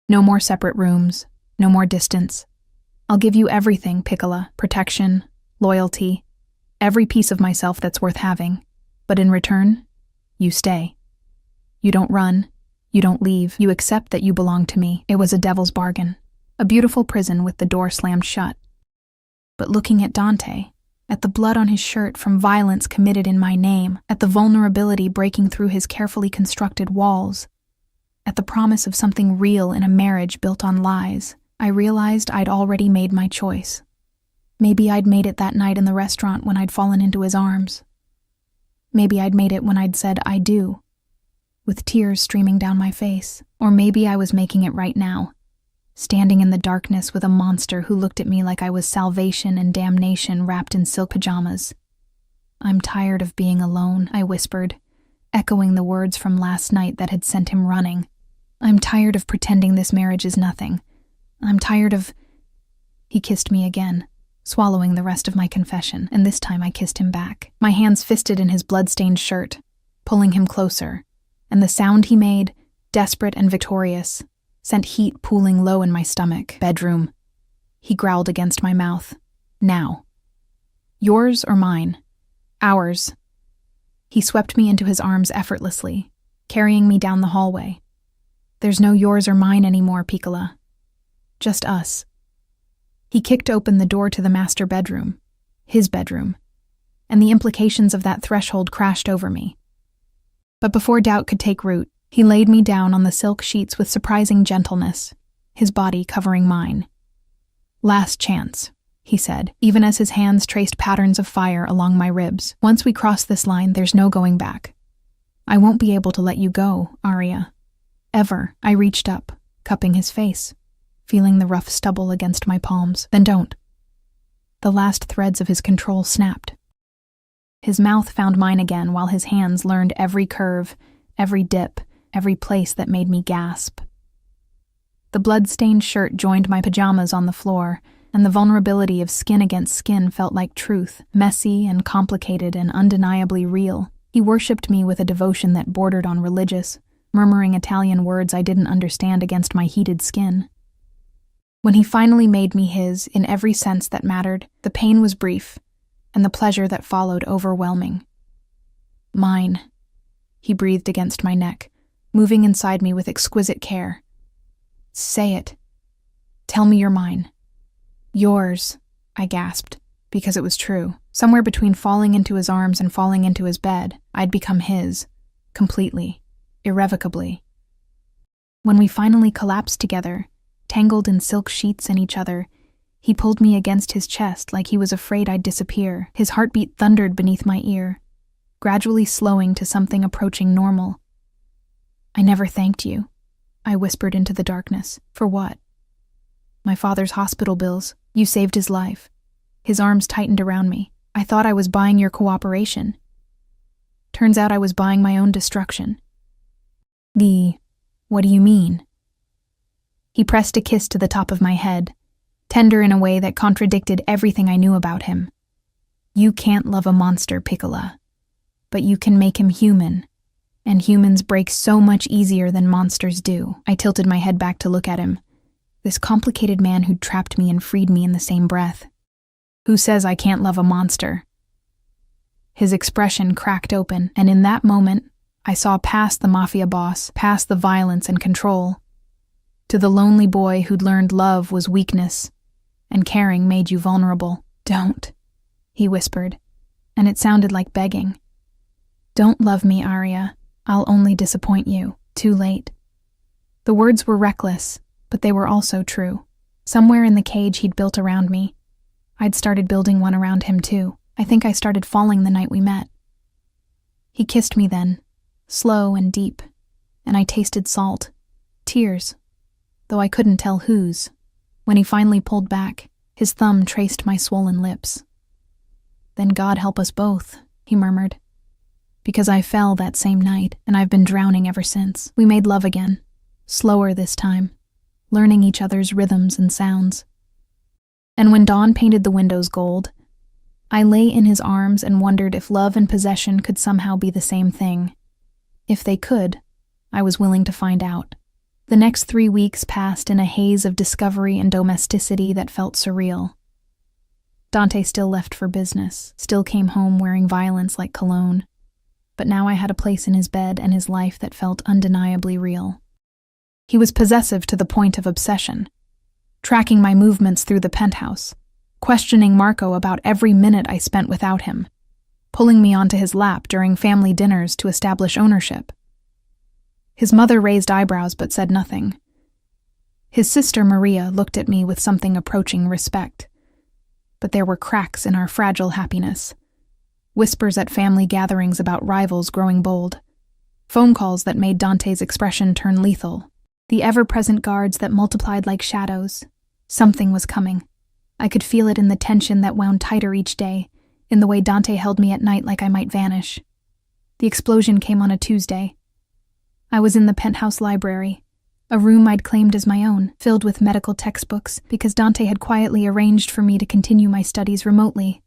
No more separate rooms, no more distance. I'll give you everything, Piccola, protection, loyalty, every piece of myself that's worth having. But in return, you stay. You don't run. You don't leave. You accept that you belong to me. It was a devil's bargain. A beautiful prison with the door slammed shut. But looking at Dante, at the blood on his shirt from violence committed in my name, at the vulnerability breaking through his carefully constructed walls, at the promise of something real in a marriage built on lies, I realized I'd already made my choice. Maybe I'd made it that night in the restaurant when I'd fallen into his arms. Maybe I'd made it when I'd said, "I do," with tears streaming down my face. Or maybe I was making it right now, standing in the darkness with a monster who looked at me like I was salvation and damnation wrapped in silk pajamas. "I'm tired of being alone," I whispered, echoing the words from last night that had sent him running. "I'm tired of pretending this marriage is nothing. I'm tired of—" He kissed me again, swallowing the rest of my confession, and this time I kissed him back, my hands fisted in his blood-stained shirt, pulling him closer, and the sound he made, desperate and victorious, sent heat pooling low in my stomach. "Bedroom," he growled against my mouth. "Now. Yours or mine? Ours." He swept me into his arms effortlessly, carrying me down the hallway. "There's no yours or mine anymore, Piccola. Just us." He kicked open the door to the master bedroom, his bedroom, and the implications of that threshold crashed over me. But before doubt could take root, he laid me down on the silk sheets with surprising gentleness, his body covering mine. "Last chance," he said, even as his hands traced patterns of fire along my ribs. "Once we cross this line, there's no going back. I won't be able to let you go, Aria. Ever." I reached up, cupping his face, feeling the rough stubble against my palms. "Then don't." The last threads of his control snapped. His mouth found mine again while his hands learned every curve, every dip, every place that made me gasp. The blood-stained shirt joined my pajamas on the floor, and the vulnerability of skin against skin felt like truth, messy and complicated and undeniably real. He worshipped me with a devotion that bordered on religious, murmuring Italian words I didn't understand against my heated skin. When he finally made me his, in every sense that mattered, the pain was brief, and the pleasure that followed overwhelming. "Mine," he breathed against my neck, moving inside me with exquisite care. "Say it. Tell me you're mine." "Yours," I gasped, because it was true. Somewhere between falling into his arms and falling into his bed, I'd become his, completely, irrevocably. When we finally collapsed together, tangled in silk sheets and each other, he pulled me against his chest like he was afraid I'd disappear. His heartbeat thundered beneath my ear, gradually slowing to something approaching normal. "I never thanked you," I whispered into the darkness. "For what?" "My father's hospital bills. You saved his life." His arms tightened around me. "I thought I was buying your cooperation. Turns out I was buying my own destruction." What do you mean?" He pressed a kiss to the top of my head, tender in a way that contradicted everything I knew about him. "You can't love a monster, Piccola, but you can make him human, and humans break so much easier than monsters do." I tilted my head back to look at him, this complicated man who'd trapped me and freed me in the same breath. "Who says I can't love a monster?" His expression cracked open, and in that moment, I saw past the mafia boss, past the violence and control, to the lonely boy who'd learned love was weakness, and caring made you vulnerable. "Don't," he whispered, and it sounded like begging. "Don't love me, Aria. I'll only disappoint you. Too late." The words were reckless, but they were also true. Somewhere in the cage he'd built around me, I'd started building one around him too. I think I started falling the night we met. He kissed me then, slow and deep, and I tasted salt, tears, though I couldn't tell whose. When he finally pulled back, his thumb traced my swollen lips. "Then God help us both," he murmured, "because I fell that same night, and I've been drowning ever since." We made love again, slower this time, learning each other's rhythms and sounds. And when dawn painted the windows gold, I lay in his arms and wondered if love and possession could somehow be the same thing. If they could, I was willing to find out. The next 3 weeks passed in a haze of discovery and domesticity that felt surreal. Dante still left for business, still came home wearing violence like cologne. but now I had a place in his bed and his life that felt undeniably real. He was possessive to the point of obsession, tracking my movements through the penthouse, questioning Marco about every minute I spent without him, pulling me onto his lap during family dinners to establish ownership. His mother raised eyebrows but said nothing. His sister Maria looked at me with something approaching respect, but there were cracks in our fragile happiness. Whispers at family gatherings about rivals growing bold. Phone calls that made Dante's expression turn lethal. The ever-present guards that multiplied like shadows. Something was coming. I could feel it in the tension that wound tighter each day, in the way Dante held me at night like I might vanish. The explosion came on a Tuesday. I was in the penthouse library, a room I'd claimed as my own, filled with medical textbooks because Dante had quietly arranged for me to continue my studies remotely.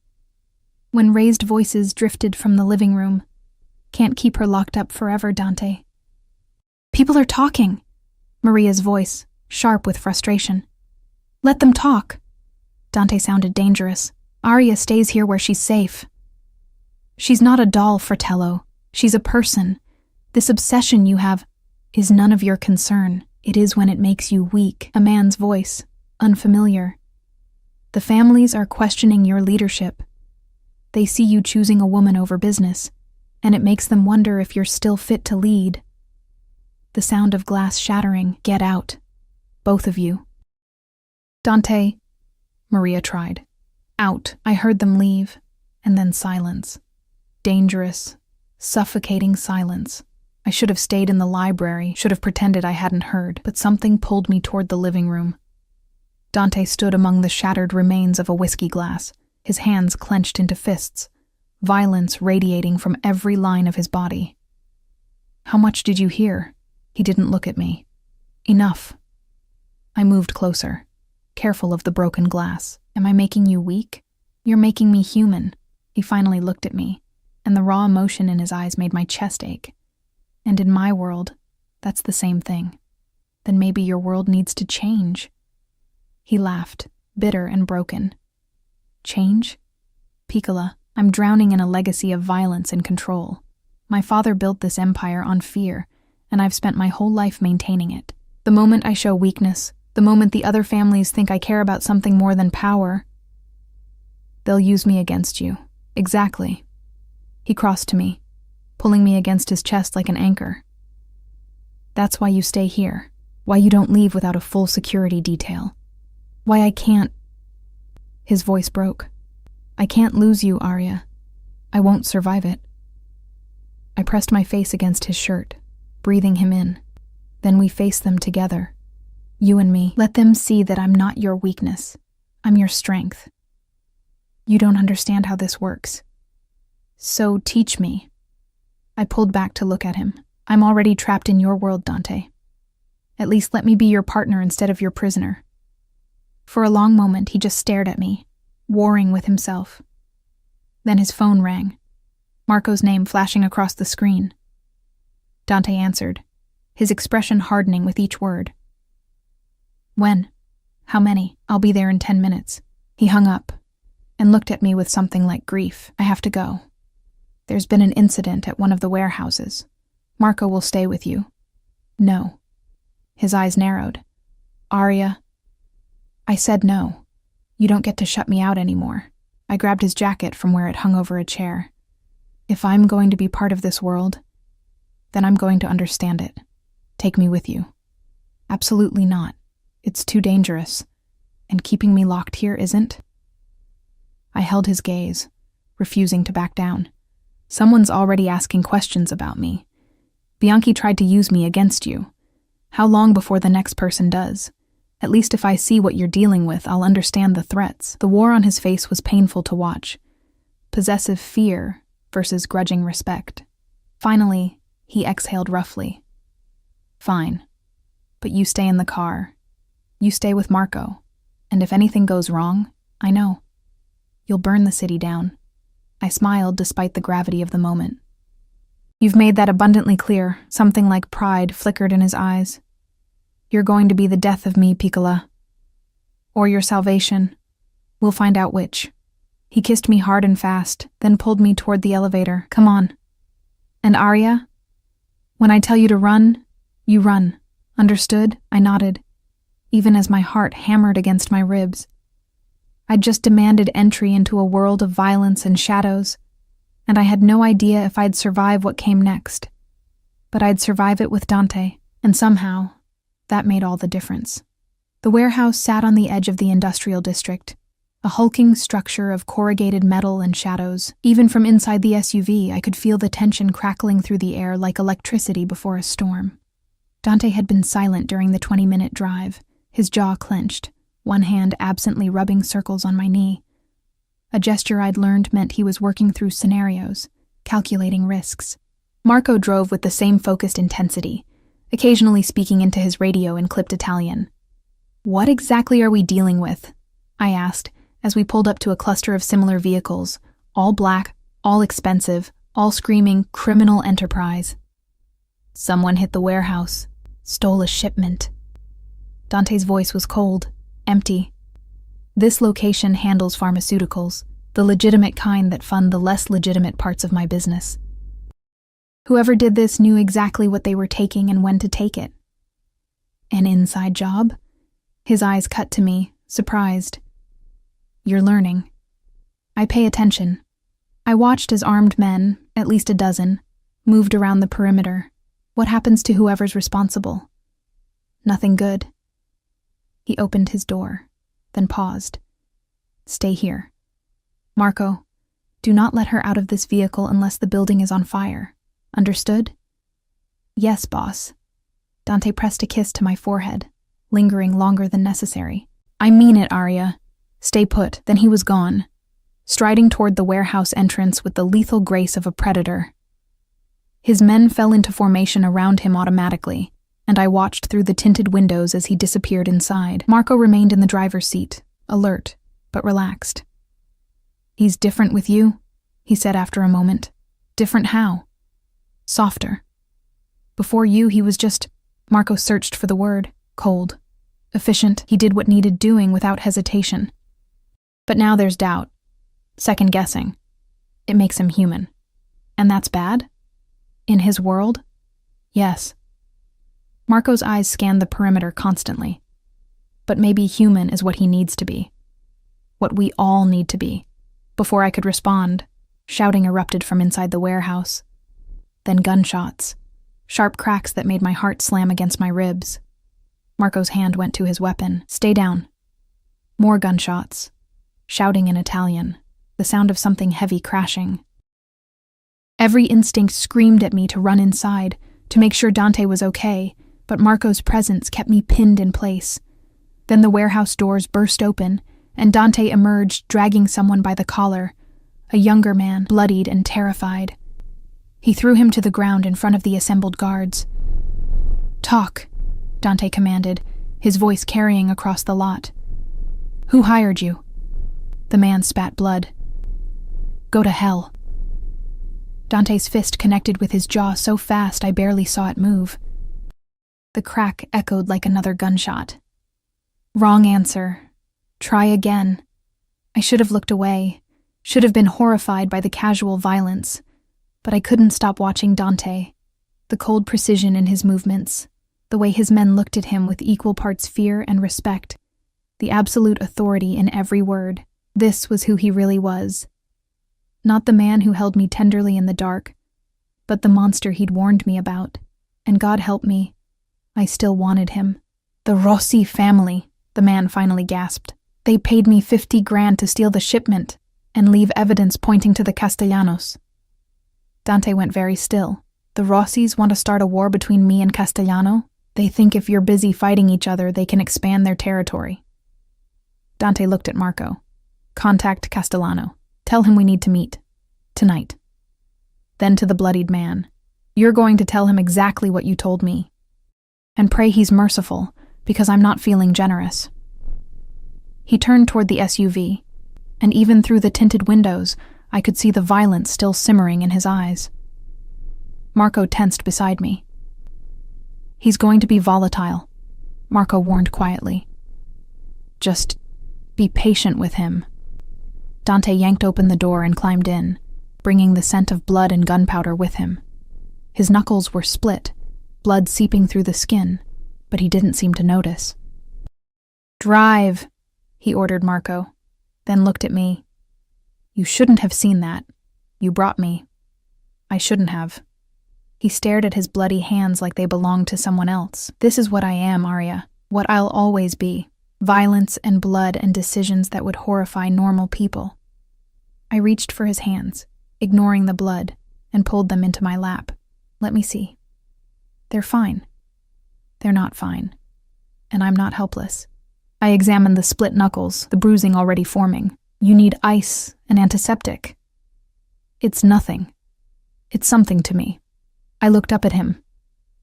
When raised voices drifted from the living room, "Can't keep her locked up forever, Dante." "People are talking," Maria's voice, sharp with frustration. "Let them talk." Dante sounded dangerous. "Aria stays here where she's safe." "She's not a doll, Fratello. She's a person. This obsession you have is none of your concern. It is when it makes you weak." A man's voice, unfamiliar. "The families are questioning your leadership. They see you choosing a woman over business, and it makes them wonder if you're still fit to lead." The sound of glass shattering. "Get out. Both of you." "Dante," Maria tried. "Out." I heard them leave, and then silence. Dangerous, suffocating silence. I should have stayed in the library, should have pretended I hadn't heard, but something pulled me toward the living room. Dante stood among the shattered remains of a whiskey glass, his hands clenched into fists, violence radiating from every line of his body. "How much did you hear?" He didn't look at me. "Enough." I moved closer, careful of the broken glass. "Am I making you weak?" "You're making me human." He finally looked at me, and the raw emotion in his eyes made my chest ache. "And in my world, that's the same thing. Then maybe your world needs to change." He laughed, bitter and broken. "Change? Piccola, I'm drowning in a legacy of violence and control. My father built this empire on fear, and I've spent my whole life maintaining it. The moment I show weakness, the moment the other families think I care about something more than power, they'll use me against you." "Exactly." He crossed to me, pulling me against his chest like an anchor. "That's why you stay here, why you don't leave without a full security detail. Why I can't—" His voice broke. "I can't lose you, Aria. I won't survive it." I pressed my face against his shirt, breathing him in. Then we faced them together. You and me. "Let them see that I'm not your weakness. I'm your strength. You don't understand how this works. So teach me." I pulled back to look at him. "I'm already trapped in your world, Dante. At least let me be your partner instead of your prisoner." For a long moment, he just stared at me, warring with himself. Then his phone rang, Marco's name flashing across the screen. Dante answered, his expression hardening with each word. "When? How many? I'll be there in 10 minutes. He hung up and looked at me with something like grief. "I have to go. There's been an incident at one of the warehouses. Marco will stay with you." "No." His eyes narrowed. "Aria." I said no. "You don't get to shut me out anymore." I grabbed his jacket from where it hung over a chair. "If I'm going to be part of this world, then I'm going to understand it. Take me with you." "Absolutely not. It's too dangerous. And keeping me locked here isn't." I held his gaze, refusing to back down. "Someone's already asking questions about me. Bianchi tried to use me against you. How long before the next person does? At least if I see what you're dealing with, I'll understand the threats." The war on his face was painful to watch. Possessive fear versus grudging respect. Finally, he exhaled roughly. "Fine. But you stay in the car. You stay with Marco. And if anything goes wrong, I know. You'll burn the city down." I smiled despite the gravity of the moment. "You've made that abundantly clear." Something like pride flickered in his eyes. "You're going to be the death of me, Piccola. Or your salvation. We'll find out which." He kissed me hard and fast, then pulled me toward the elevator. "Come on." And Arya? When I tell you to run, you run. Understood? I nodded, even as my heart hammered against my ribs. I'd just demanded entry into a world of violence and shadows, and I had no idea if I'd survive what came next. But I'd survive it with Dante, and somehow, that made all the difference. The warehouse sat on the edge of the industrial district, a hulking structure of corrugated metal and shadows. Even from inside the SUV, I could feel the tension crackling through the air like electricity before a storm. Dante had been silent during the 20-minute drive, his jaw clenched, one hand absently rubbing circles on my knee. A gesture I'd learned meant he was working through scenarios, calculating risks. Marco drove with the same focused intensity, occasionally speaking into his radio in clipped Italian. "What exactly are we dealing with?" I asked, as we pulled up to a cluster of similar vehicles, all black, all expensive, all screaming criminal enterprise. "Someone hit the warehouse, stole a shipment." Dante's voice was cold, empty. "This location handles pharmaceuticals, the legitimate kind that fund the less legitimate parts of my business. Whoever did this knew exactly what they were taking and when to take it." "An inside job?" His eyes cut to me, surprised. "You're learning." I pay attention. I watched as armed men, at least a dozen, moved around the perimeter. What happens to whoever's responsible? Nothing good. He opened his door, then paused. "Stay here. Marco, do not let her out of this vehicle unless the building is on fire. Understood?" "Yes, boss." Dante pressed a kiss to my forehead, lingering longer than necessary. "I mean it, Arya." "Stay put." Then he was gone, striding toward the warehouse entrance with the lethal grace of a predator. His men fell into formation around him automatically, and I watched through the tinted windows as he disappeared inside. Marco remained in the driver's seat, alert, but relaxed. "He's different with you," he said after a moment. "Different how?" "Softer. Before you, he was just—" Marco searched for the word. "Cold. Efficient. He did what needed doing without hesitation. But now there's doubt. Second-guessing. It makes him human. And that's bad? In his world? Yes." Marco's eyes scanned the perimeter constantly. "But maybe human is what he needs to be. What we all need to be." Before I could respond, shouting erupted from inside the warehouse. Then gunshots. Sharp cracks that made my heart slam against my ribs. Marco's hand went to his weapon. "Stay down." More gunshots. Shouting in Italian. The sound of something heavy crashing. Every instinct screamed at me to run inside, to make sure Dante was okay, but Marco's presence kept me pinned in place. Then the warehouse doors burst open, and Dante emerged dragging someone by the collar, a younger man, bloodied and terrified. He threw him to the ground in front of the assembled guards. "Talk," Dante commanded, his voice carrying across the lot. "Who hired you?" The man spat blood. "Go to hell." Dante's fist connected with his jaw so fast I barely saw it move. The crack echoed like another gunshot. Wrong answer. Try again. I should have looked away, should have been horrified by the casual violence, but I couldn't stop watching Dante. The cold precision in his movements, the way his men looked at him with equal parts fear and respect, the absolute authority in every word. This was who he really was. Not the man who held me tenderly in the dark, but the monster he'd warned me about. And God help me, I still wanted him. "The Rossi family," the man finally gasped. "They paid me 50 grand to steal the shipment and leave evidence pointing to the Castellanos." Dante went very still. "The Rossis want to start a war between me and Castellano? They think if you're busy fighting each other, they can expand their territory." Dante looked at Marco. "Contact Castellano. Tell him we need to meet. Tonight." Then to the bloodied man. "You're going to tell him exactly what you told me. And pray he's merciful, because I'm not feeling generous." He turned toward the SUV, and even through the tinted windows, I could see the violence still simmering in his eyes. Marco tensed beside me. "He's going to be volatile," Marco warned quietly. "Just be patient with him." Dante yanked open the door and climbed in, bringing the scent of blood and gunpowder with him. His knuckles were split, blood seeping through the skin, but he didn't seem to notice. "Drive," he ordered Marco, then looked at me. "You shouldn't have seen that. You brought me." "I shouldn't have." He stared at his bloody hands like they belonged to someone else. "This is what I am, Arya. What I'll always be. Violence and blood and decisions that would horrify normal people." I reached for his hands, ignoring the blood, and pulled them into my lap. "Let me see." "They're fine." "They're not fine. And I'm not helpless." I examined the split knuckles, the bruising already forming. "You need ice, an antiseptic." "It's nothing. It's something to me." I looked up at him,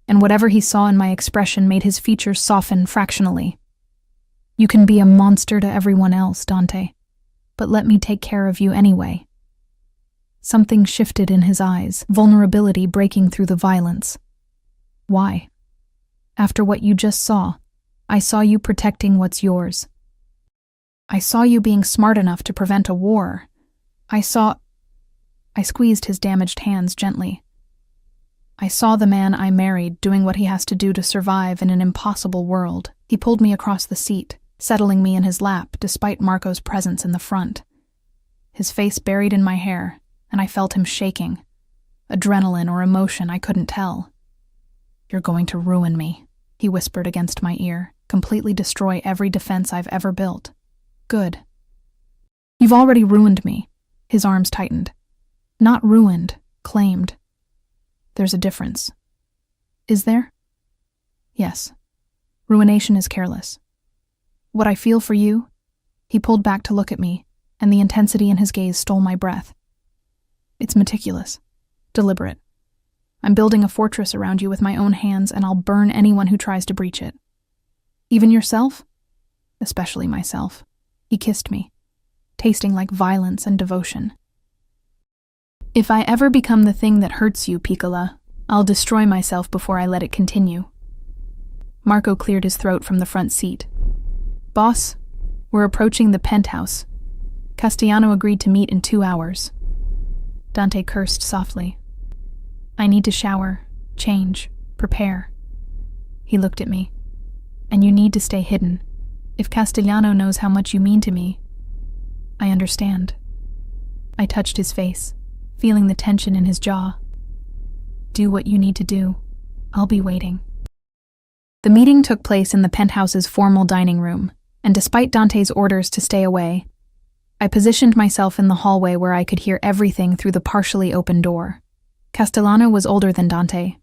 and whatever he saw in my expression made his features soften fractionally. "You can be a monster to everyone else, Dante, but let me take care of you anyway." Something shifted in his eyes, vulnerability breaking through the violence. "Why? After what you just saw, I saw you protecting what's yours. I saw you being smart enough to prevent a war. I squeezed his damaged hands gently. "I saw the man I married doing what he has to do to survive in an impossible world." He pulled me across the seat, settling me in his lap despite Marco's presence in the front. His face buried in my hair, and I felt him shaking. Adrenaline or emotion, I couldn't tell. "You're going to ruin me," he whispered against my ear, "completely destroy every defense I've ever built." "Good." "You've already ruined me." His arms tightened. "Not ruined, claimed." "There's a difference." "Is there?" "Yes. Ruination is careless. What I feel for you?" He pulled back to look at me, and the intensity in his gaze stole my breath. "It's meticulous, deliberate. I'm building a fortress around you with my own hands, and I'll burn anyone who tries to breach it. Even yourself?" "Especially myself." He kissed me, tasting like violence and devotion. "If I ever become the thing that hurts you, Piccola, I'll destroy myself before I let it continue." Marco cleared his throat from the front seat. "Boss, we're approaching the penthouse. Castellano agreed to meet in 2 hours. Dante cursed softly. "I need to shower, change, prepare." He looked at me. "And you need to stay hidden. If Castellano knows how much you mean to me..." "I understand." I touched his face, feeling the tension in his jaw. "Do what you need to do. I'll be waiting." The meeting took place in the penthouse's formal dining room, and despite Dante's orders to stay away, I positioned myself in the hallway where I could hear everything through the partially open door. Castellano was older than Dante,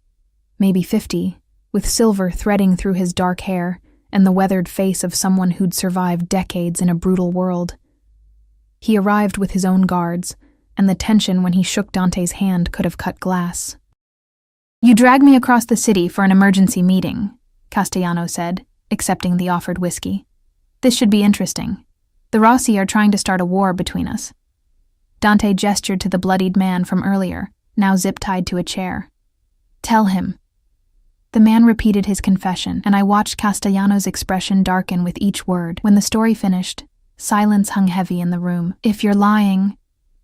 maybe 50, with silver threading through his dark hair and the weathered face of someone who'd survived decades in a brutal world. He arrived with his own guards, and the tension when he shook Dante's hand could have cut glass. "You dragged me across the city for an emergency meeting," Castellano said, accepting the offered whiskey. "This should be interesting. The Rossi are trying to start a war between us." Dante gestured to the bloodied man from earlier, now zip-tied to a chair. "Tell him." The man repeated his confession, and I watched Castellano's expression darken with each word. When the story finished, silence hung heavy in the room. "If you're lying,"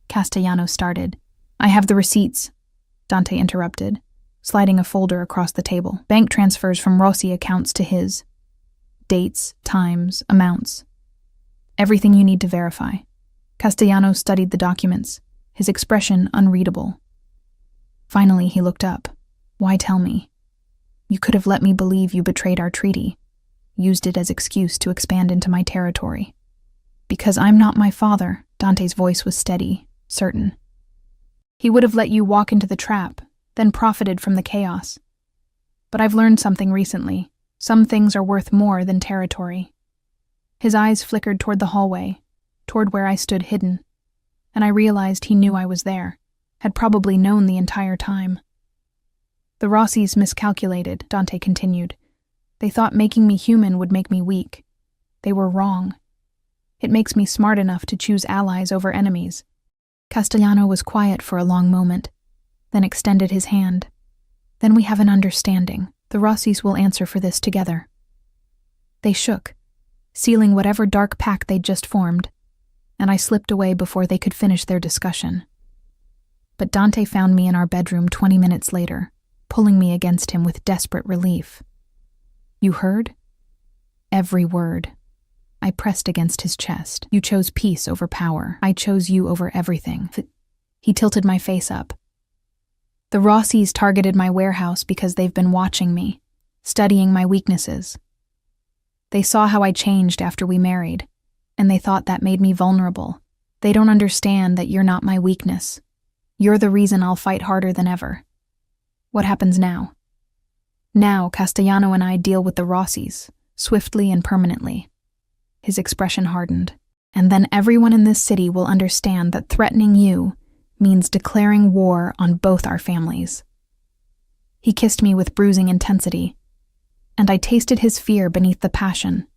Castellano started. "I have the receipts," Dante interrupted, sliding a folder across the table. "Bank transfers from Rossi accounts to his. Dates, times, amounts. Everything you need to verify." Castellano studied the documents, his expression unreadable. Finally, he looked up. "Why tell me? You could have let me believe you betrayed our treaty, used it as excuse to expand into my territory." "Because I'm not my father," Dante's voice was steady, certain. "He would have let you walk into the trap, then profited from the chaos. But I've learned something recently. Some things are worth more than territory." His eyes flickered toward the hallway, toward where I stood hidden, and I realized he knew I was there, had probably known the entire time. "The Rossis miscalculated," Dante continued. "They thought making me human would make me weak. They were wrong. It makes me smart enough to choose allies over enemies." Castellano was quiet for a long moment, then extended his hand. "Then we have an understanding. The Rossis will answer for this together." They shook, sealing whatever dark pact they'd just formed, and I slipped away before they could finish their discussion. But Dante found me in our bedroom 20 minutes later, pulling me against him with desperate relief. You heard? Every word. I pressed against his chest. You chose peace over power. I chose you over everything. He tilted my face up. The Rossies targeted my warehouse because they've been watching me, studying my weaknesses. They saw how I changed after we married, and they thought that made me vulnerable. They don't understand that you're not my weakness. You're the reason I'll fight harder than ever. What happens now? Now, Castellano and I deal with the Rossies, swiftly and permanently. His expression hardened. And then everyone in this city will understand that threatening you means declaring war on both our families. He kissed me with bruising intensity, and I tasted his fear beneath the passion.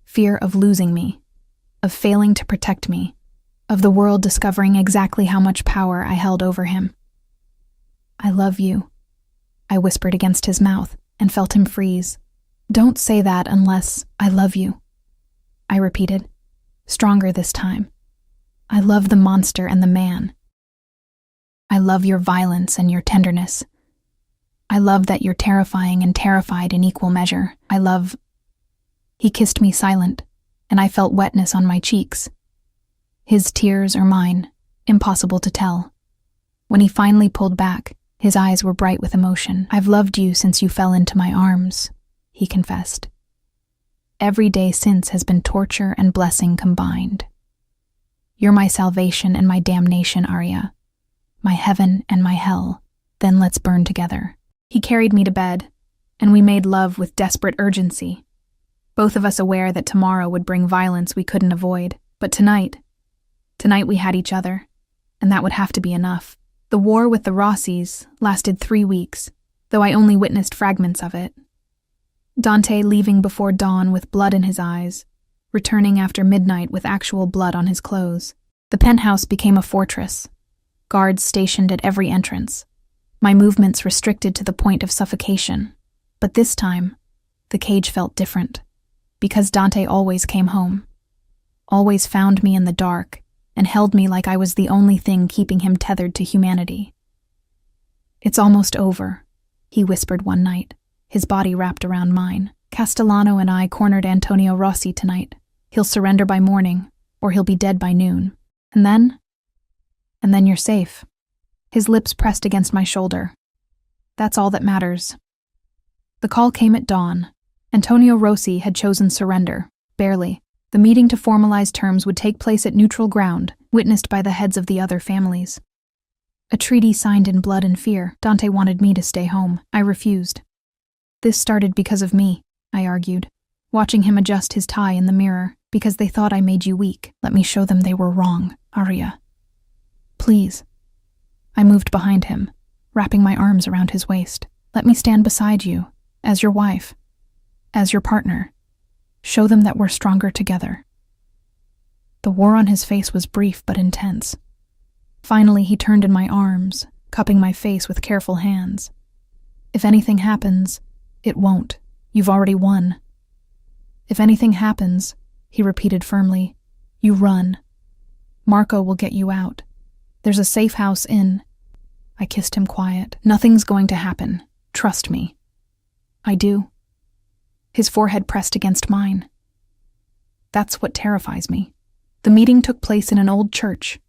Fear of losing me, of failing to protect me, of the world discovering exactly how much power I held over him. I love you, I whispered against his mouth and felt him freeze. Don't say that unless I love you, I repeated, stronger this time. I love the monster and the man. I love your violence and your tenderness. I love that you're terrifying and terrified in equal measure. I love... He kissed me silent, and I felt wetness on my cheeks. His tears or mine, impossible to tell. When he finally pulled back, his eyes were bright with emotion. I've loved you since you fell into my arms, he confessed. Every day since has been torture and blessing combined. You're my salvation and my damnation, Arya. My heaven and my hell. Then let's burn together. He carried me to bed, and we made love with desperate urgency, both of us aware that tomorrow would bring violence we couldn't avoid. But tonight we had each other, and that would have to be enough. The war with the Rossies lasted 3 weeks, though I only witnessed fragments of it. Dante leaving before dawn with blood in his eyes, returning after midnight with actual blood on his clothes. The penthouse became a fortress, guards stationed at every entrance, my movements restricted to the point of suffocation. But this time, the cage felt different, because Dante always came home, always found me in the dark, and held me like I was the only thing keeping him tethered to humanity. It's almost over, he whispered one night, his body wrapped around mine. Castellano and I cornered Antonio Rossi tonight. He'll surrender by morning, or he'll be dead by noon. And then you're safe. His lips pressed against my shoulder. That's all that matters. The call came at dawn. Antonio Rossi had chosen surrender, barely. The meeting to formalize terms would take place at neutral ground, witnessed by the heads of the other families. A treaty signed in blood and fear. Dante wanted me to stay home. I refused. This started because of me, I argued, watching him adjust his tie in the mirror, because they thought I made you weak. Let me show them they were wrong, Arya. Please. I moved behind him, wrapping my arms around his waist. Let me stand beside you, as your wife, as your partner. Show them that we're stronger together. The war on his face was brief but intense. Finally, he turned in my arms, cupping my face with careful hands. If anything happens, it won't. You've already won. If anything happens, he repeated firmly, you run. Marco will get you out. There's a safe house in... I kissed him quiet. Nothing's going to happen. Trust me. I do. His forehead pressed against mine. That's what terrifies me. The meeting took place in an old church.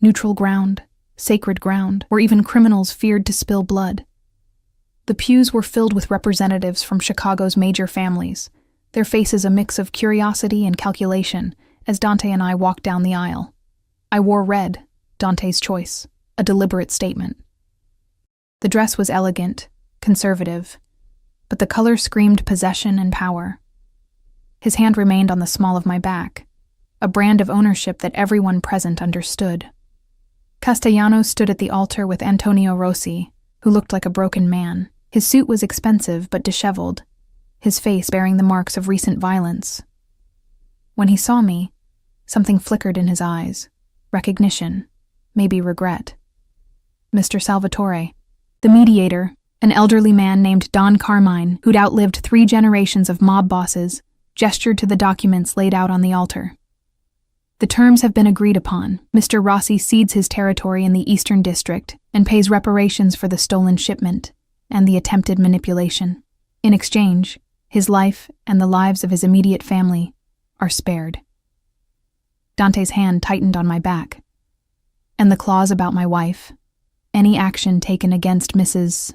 Neutral ground, sacred ground, where even criminals feared to spill blood. The pews were filled with representatives from Chicago's major families, their faces a mix of curiosity and calculation, as Dante and I walked down the aisle. I wore red, Dante's choice, a deliberate statement. The dress was elegant, conservative, but the color screamed possession and power. His hand remained on the small of my back, a brand of ownership that everyone present understood. Castellano stood at the altar with Antonio Rossi, who looked like a broken man. His suit was expensive but disheveled, his face bearing the marks of recent violence. When he saw me, something flickered in his eyes. Recognition, maybe regret. Mr. Salvatore, the mediator, an elderly man named Don Carmine, who'd outlived 3 generations of mob bosses, gestured to the documents laid out on the altar. The terms have been agreed upon. Mr. Rossi cedes his territory in the Eastern District and pays reparations for the stolen shipment, and the attempted manipulation. In exchange, his life and the lives of his immediate family are spared. Dante's hand tightened on my back. And the clause about my wife, any action taken against Mrs.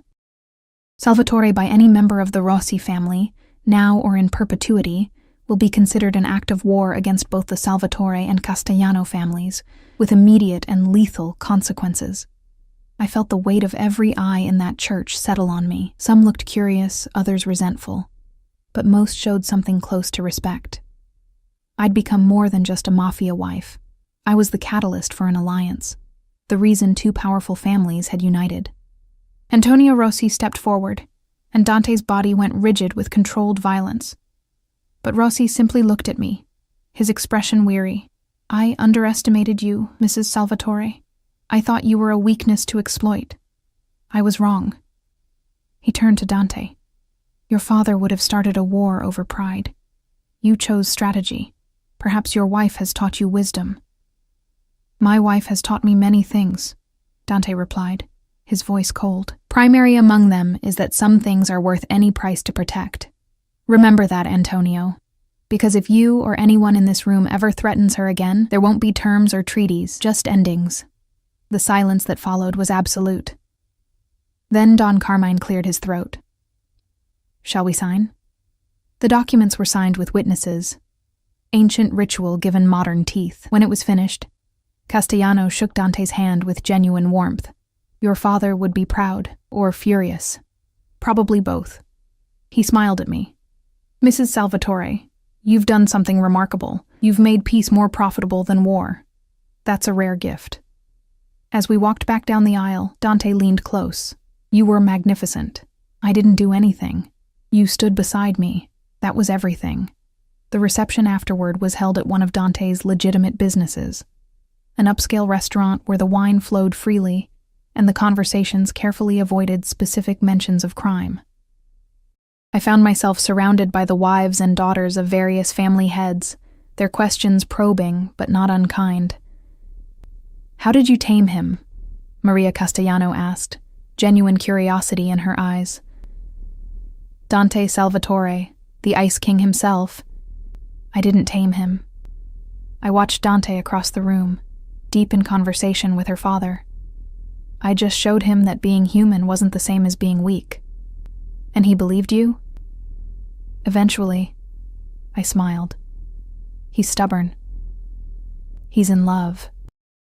Salvatore by any member of the Rossi family, now or in perpetuity, will be considered an act of war against both the Salvatore and Castellano families, with immediate and lethal consequences. I felt the weight of every eye in that church settle on me. Some looked curious, others resentful, but most showed something close to respect. I'd become more than just a mafia wife. I was the catalyst for an alliance, the reason two powerful families had united. Antonio Rossi stepped forward, and Dante's body went rigid with controlled violence. But Rossi simply looked at me, his expression weary. I underestimated you, Mrs. Salvatore. I thought you were a weakness to exploit. I was wrong. He turned to Dante. Your father would have started a war over pride. You chose strategy. Perhaps your wife has taught you wisdom. My wife has taught me many things, Dante replied, his voice cold. Primary among them is that some things are worth any price to protect. Remember that, Antonio, because if you or anyone in this room ever threatens her again, there won't be terms or treaties, just endings. The silence that followed was absolute. Then Don Carmine cleared his throat. Shall we sign? The documents were signed with witnesses. Ancient ritual given modern teeth. When it was finished, Castellano shook Dante's hand with genuine warmth. Your father would be proud, or furious. Probably both. He smiled at me. Mrs. Salvatore, you've done something remarkable. You've made peace more profitable than war. That's a rare gift. As we walked back down the aisle, Dante leaned close. You were magnificent. I didn't do anything. You stood beside me. That was everything. The reception afterward was held at one of Dante's legitimate businesses, an upscale restaurant where the wine flowed freely and the conversations carefully avoided specific mentions of crime. I found myself surrounded by the wives and daughters of various family heads, their questions probing but not unkind. How did you tame him? Maria Castellano asked, genuine curiosity in her eyes. Dante Salvatore, the Ice King himself. I didn't tame him. I watched Dante across the room, deep in conversation with her father. I just showed him that being human wasn't the same as being weak. And he believed you? Eventually, I smiled. He's stubborn. He's in love.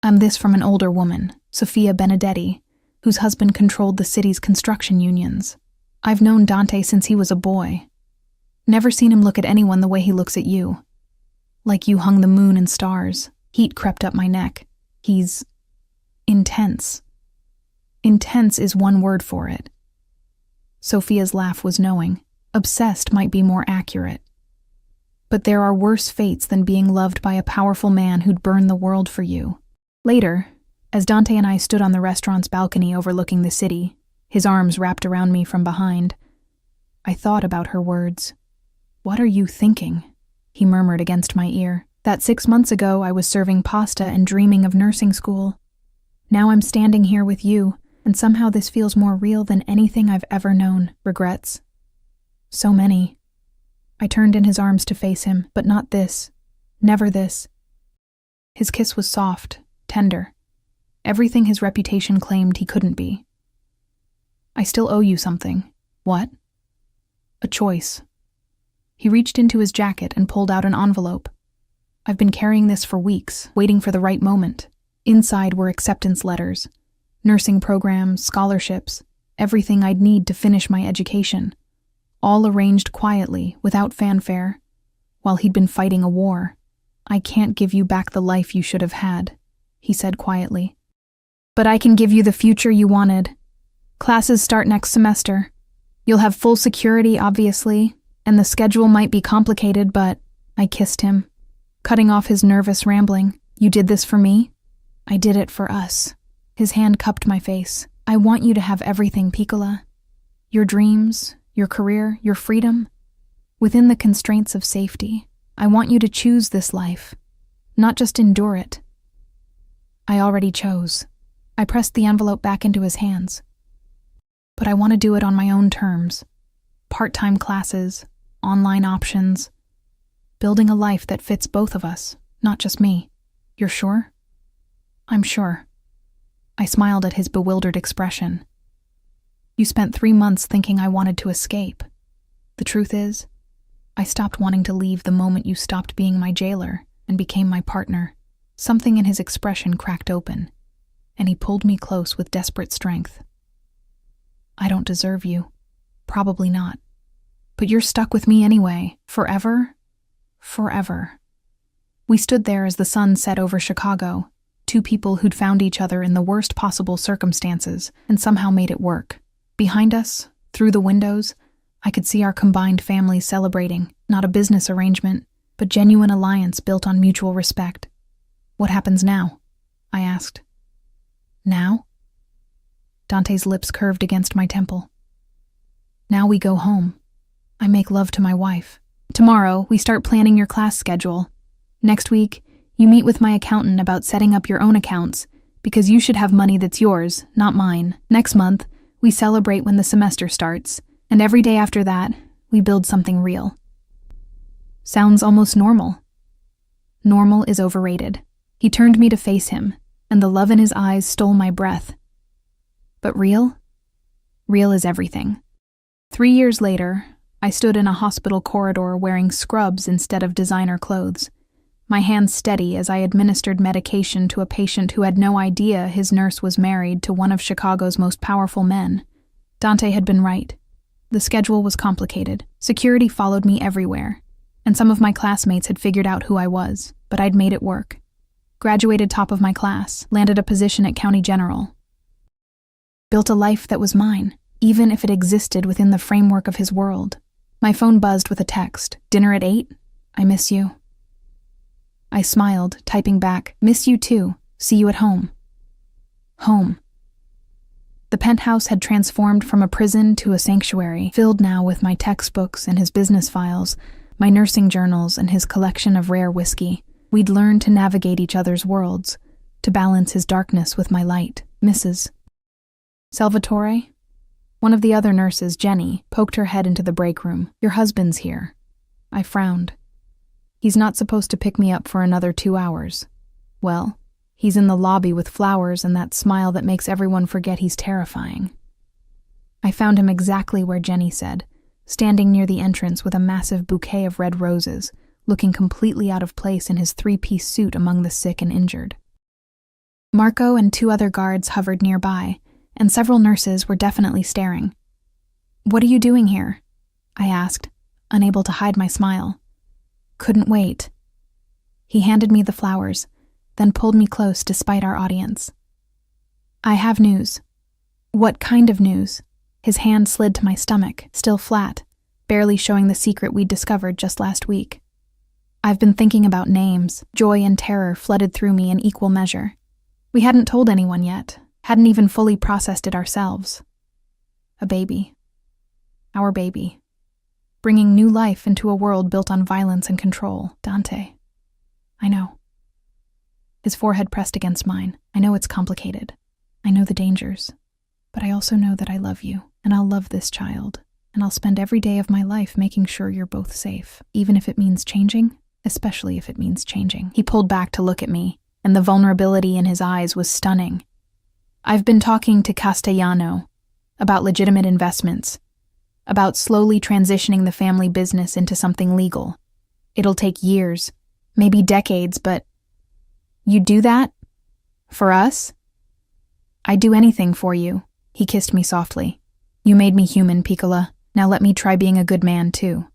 I'm this from an older woman, Sofia Benedetti, whose husband controlled the city's construction unions. I've known Dante since he was a boy. Never seen him look at anyone the way he looks at you. Like you hung the moon and stars. Heat crept up my neck. He's intense. Intense is one word for it. Sophia's laugh was knowing. Obsessed might be more accurate. But there are worse fates than being loved by a powerful man who'd burn the world for you. Later, as Dante and I stood on the restaurant's balcony overlooking the city, his arms wrapped around me from behind, I thought about her words. What are you thinking? He murmured against my ear. That 6 months ago I was serving pasta and dreaming of nursing school. Now I'm standing here with you, and somehow this feels more real than anything I've ever known. Regrets? So many. I turned in his arms to face him, but not this. Never this. His kiss was soft, tender. Everything his reputation claimed he couldn't be. I still owe you something. What? A choice. He reached into his jacket and pulled out an envelope. I've been carrying this for weeks, waiting for the right moment. Inside were acceptance letters, nursing programs, scholarships, everything I'd need to finish my education. All arranged quietly, without fanfare, while he'd been fighting a war. I can't give you back the life you should have had, he said quietly. But I can give you the future you wanted. Classes start next semester. You'll have full security, obviously, and the schedule might be complicated, but I kissed him, cutting off his nervous rambling. You did this for me? I did it for us. His hand cupped my face. I want you to have everything, Piccola. Your dreams, your career, your freedom. Within the constraints of safety, I want you to choose this life, not just endure it. I already chose. I pressed the envelope back into his hands. but I want to do it on my own terms. Part-time classes, online options, building a life that fits both of us, not just me. You're sure? I'm sure. I smiled at his bewildered expression. You spent 3 months thinking I wanted to escape. The truth is, I stopped wanting to leave the moment you stopped being my jailer and became my partner. Something in his expression cracked open, and he pulled me close with desperate strength. I don't deserve you. Probably not. But you're stuck with me anyway. Forever? Forever. We stood there as the sun set over Chicago, two people who'd found each other in the worst possible circumstances and somehow made it work. Behind us, through the windows, I could see our combined families celebrating, not a business arrangement, but genuine alliance built on mutual respect. What happens now? I asked. Now? Dante's lips curved against my temple. Now we go home. I make love to my wife. Tomorrow, we start planning your class schedule. Next week, you meet with my accountant about setting up your own accounts, because you should have money that's yours, not mine. Next month, we celebrate when the semester starts, and every day after that, we build something real. Sounds almost normal. Normal is overrated. He turned me to face him, and the love in his eyes stole my breath. But real? Real is everything. 3 years later, I stood in a hospital corridor wearing scrubs instead of designer clothes, my hands steady as I administered medication to a patient who had no idea his nurse was married to one of Chicago's most powerful men. Dante had been right. The schedule was complicated. Security followed me everywhere, and some of my classmates had figured out who I was, but I'd made it work. Graduated top of my class, landed a position at County General. Built a life that was mine, even if it existed within the framework of his world. My phone buzzed with a text. Dinner at 8? I miss you. I smiled, typing back, miss you too. See you at home. Home. The penthouse had transformed from a prison to a sanctuary, filled now with my textbooks and his business files, my nursing journals and his collection of rare whiskey. We'd learned to navigate each other's worlds, to balance his darkness with my light. Mrs. Salvatore? One of the other nurses, Jenny, poked her head into the break room. Your husband's here. I frowned. He's not supposed to pick me up for another 2 hours. Well, he's in the lobby with flowers and that smile that makes everyone forget he's terrifying. I found him exactly where Jenny said, standing near the entrance with a massive bouquet of red roses, looking completely out of place in his 3-piece suit among the sick and injured. Marco and 2 other guards hovered nearby, and several nurses were definitely staring. What are you doing here? I asked, unable to hide my smile. Couldn't wait. He handed me the flowers, then pulled me close despite our audience. I have news. What kind of news? His hand slid to my stomach, still flat, barely showing the secret we'd discovered just last week. I've been thinking about names. Joy and terror flooded through me in equal measure. We hadn't told anyone yet, hadn't even fully processed it ourselves. A baby. Our baby. Bringing new life into a world built on violence and control. Dante. I know. His forehead pressed against mine. I know it's complicated. I know the dangers. But I also know that I love you, and I'll love this child, and I'll spend every day of my life making sure you're both safe, even if it means changing, especially if it means changing. He pulled back to look at me, and the vulnerability in his eyes was stunning. I've been talking to Castellano about legitimate investments, about slowly transitioning the family business into something legal. It'll take years, maybe decades, but you'd do that? For us? I'd do anything for you. He kissed me softly. You made me human, Piccola. Now let me try being a good man, too.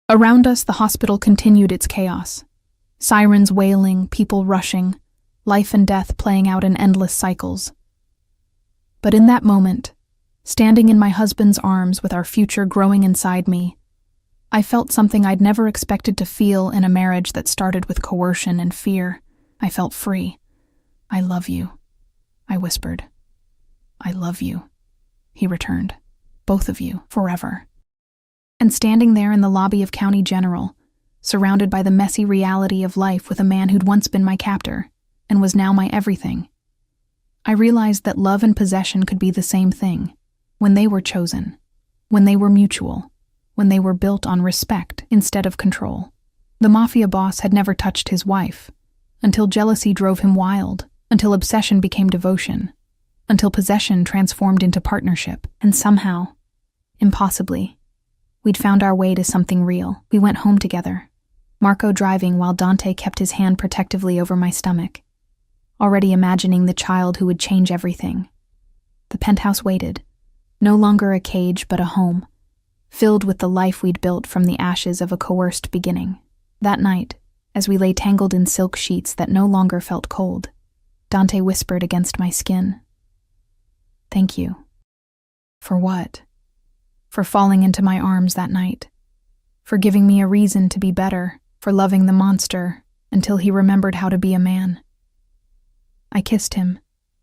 Around us, the hospital continued its chaos. Sirens wailing, people rushing, life and death playing out in endless cycles. But in that moment, standing in my husband's arms with our future growing inside me, I felt something I'd never expected to feel in a marriage that started with coercion and fear. I felt free. I love you, I whispered. I love you, he returned. Both of you, forever. And standing there in the lobby of County General, surrounded by the messy reality of life with a man who'd once been my captor, and was now my everything, I realized that love and possession could be the same thing. when they were chosen, when they were mutual, when they were built on respect instead of control. The mafia boss had never touched his wife, until jealousy drove him wild, until obsession became devotion, until possession transformed into partnership, and somehow, impossibly, we'd found our way to something real. We went home together, Marco driving while Dante kept his hand protectively over my stomach, already imagining the child who would change everything. The penthouse waited, no longer a cage but a home, filled with the life we'd built from the ashes of a coerced beginning. That night, as we lay tangled in silk sheets that no longer felt cold, Dante whispered against my skin, "Thank you." For what? For falling into my arms that night, for giving me a reason to be better, for loving the monster until he remembered how to be a man. I kissed him,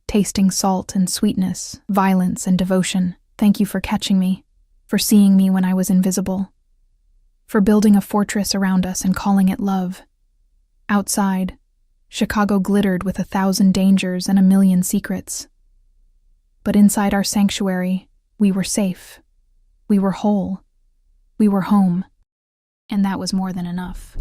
tasting salt and sweetness, violence and devotion. Thank you for catching me, for seeing me when I was invisible, for building a fortress around us and calling it love. Outside, Chicago glittered with 1,000 dangers and 1,000,000 secrets. But inside our sanctuary, we were safe. We were whole. We were home. And that was more than enough.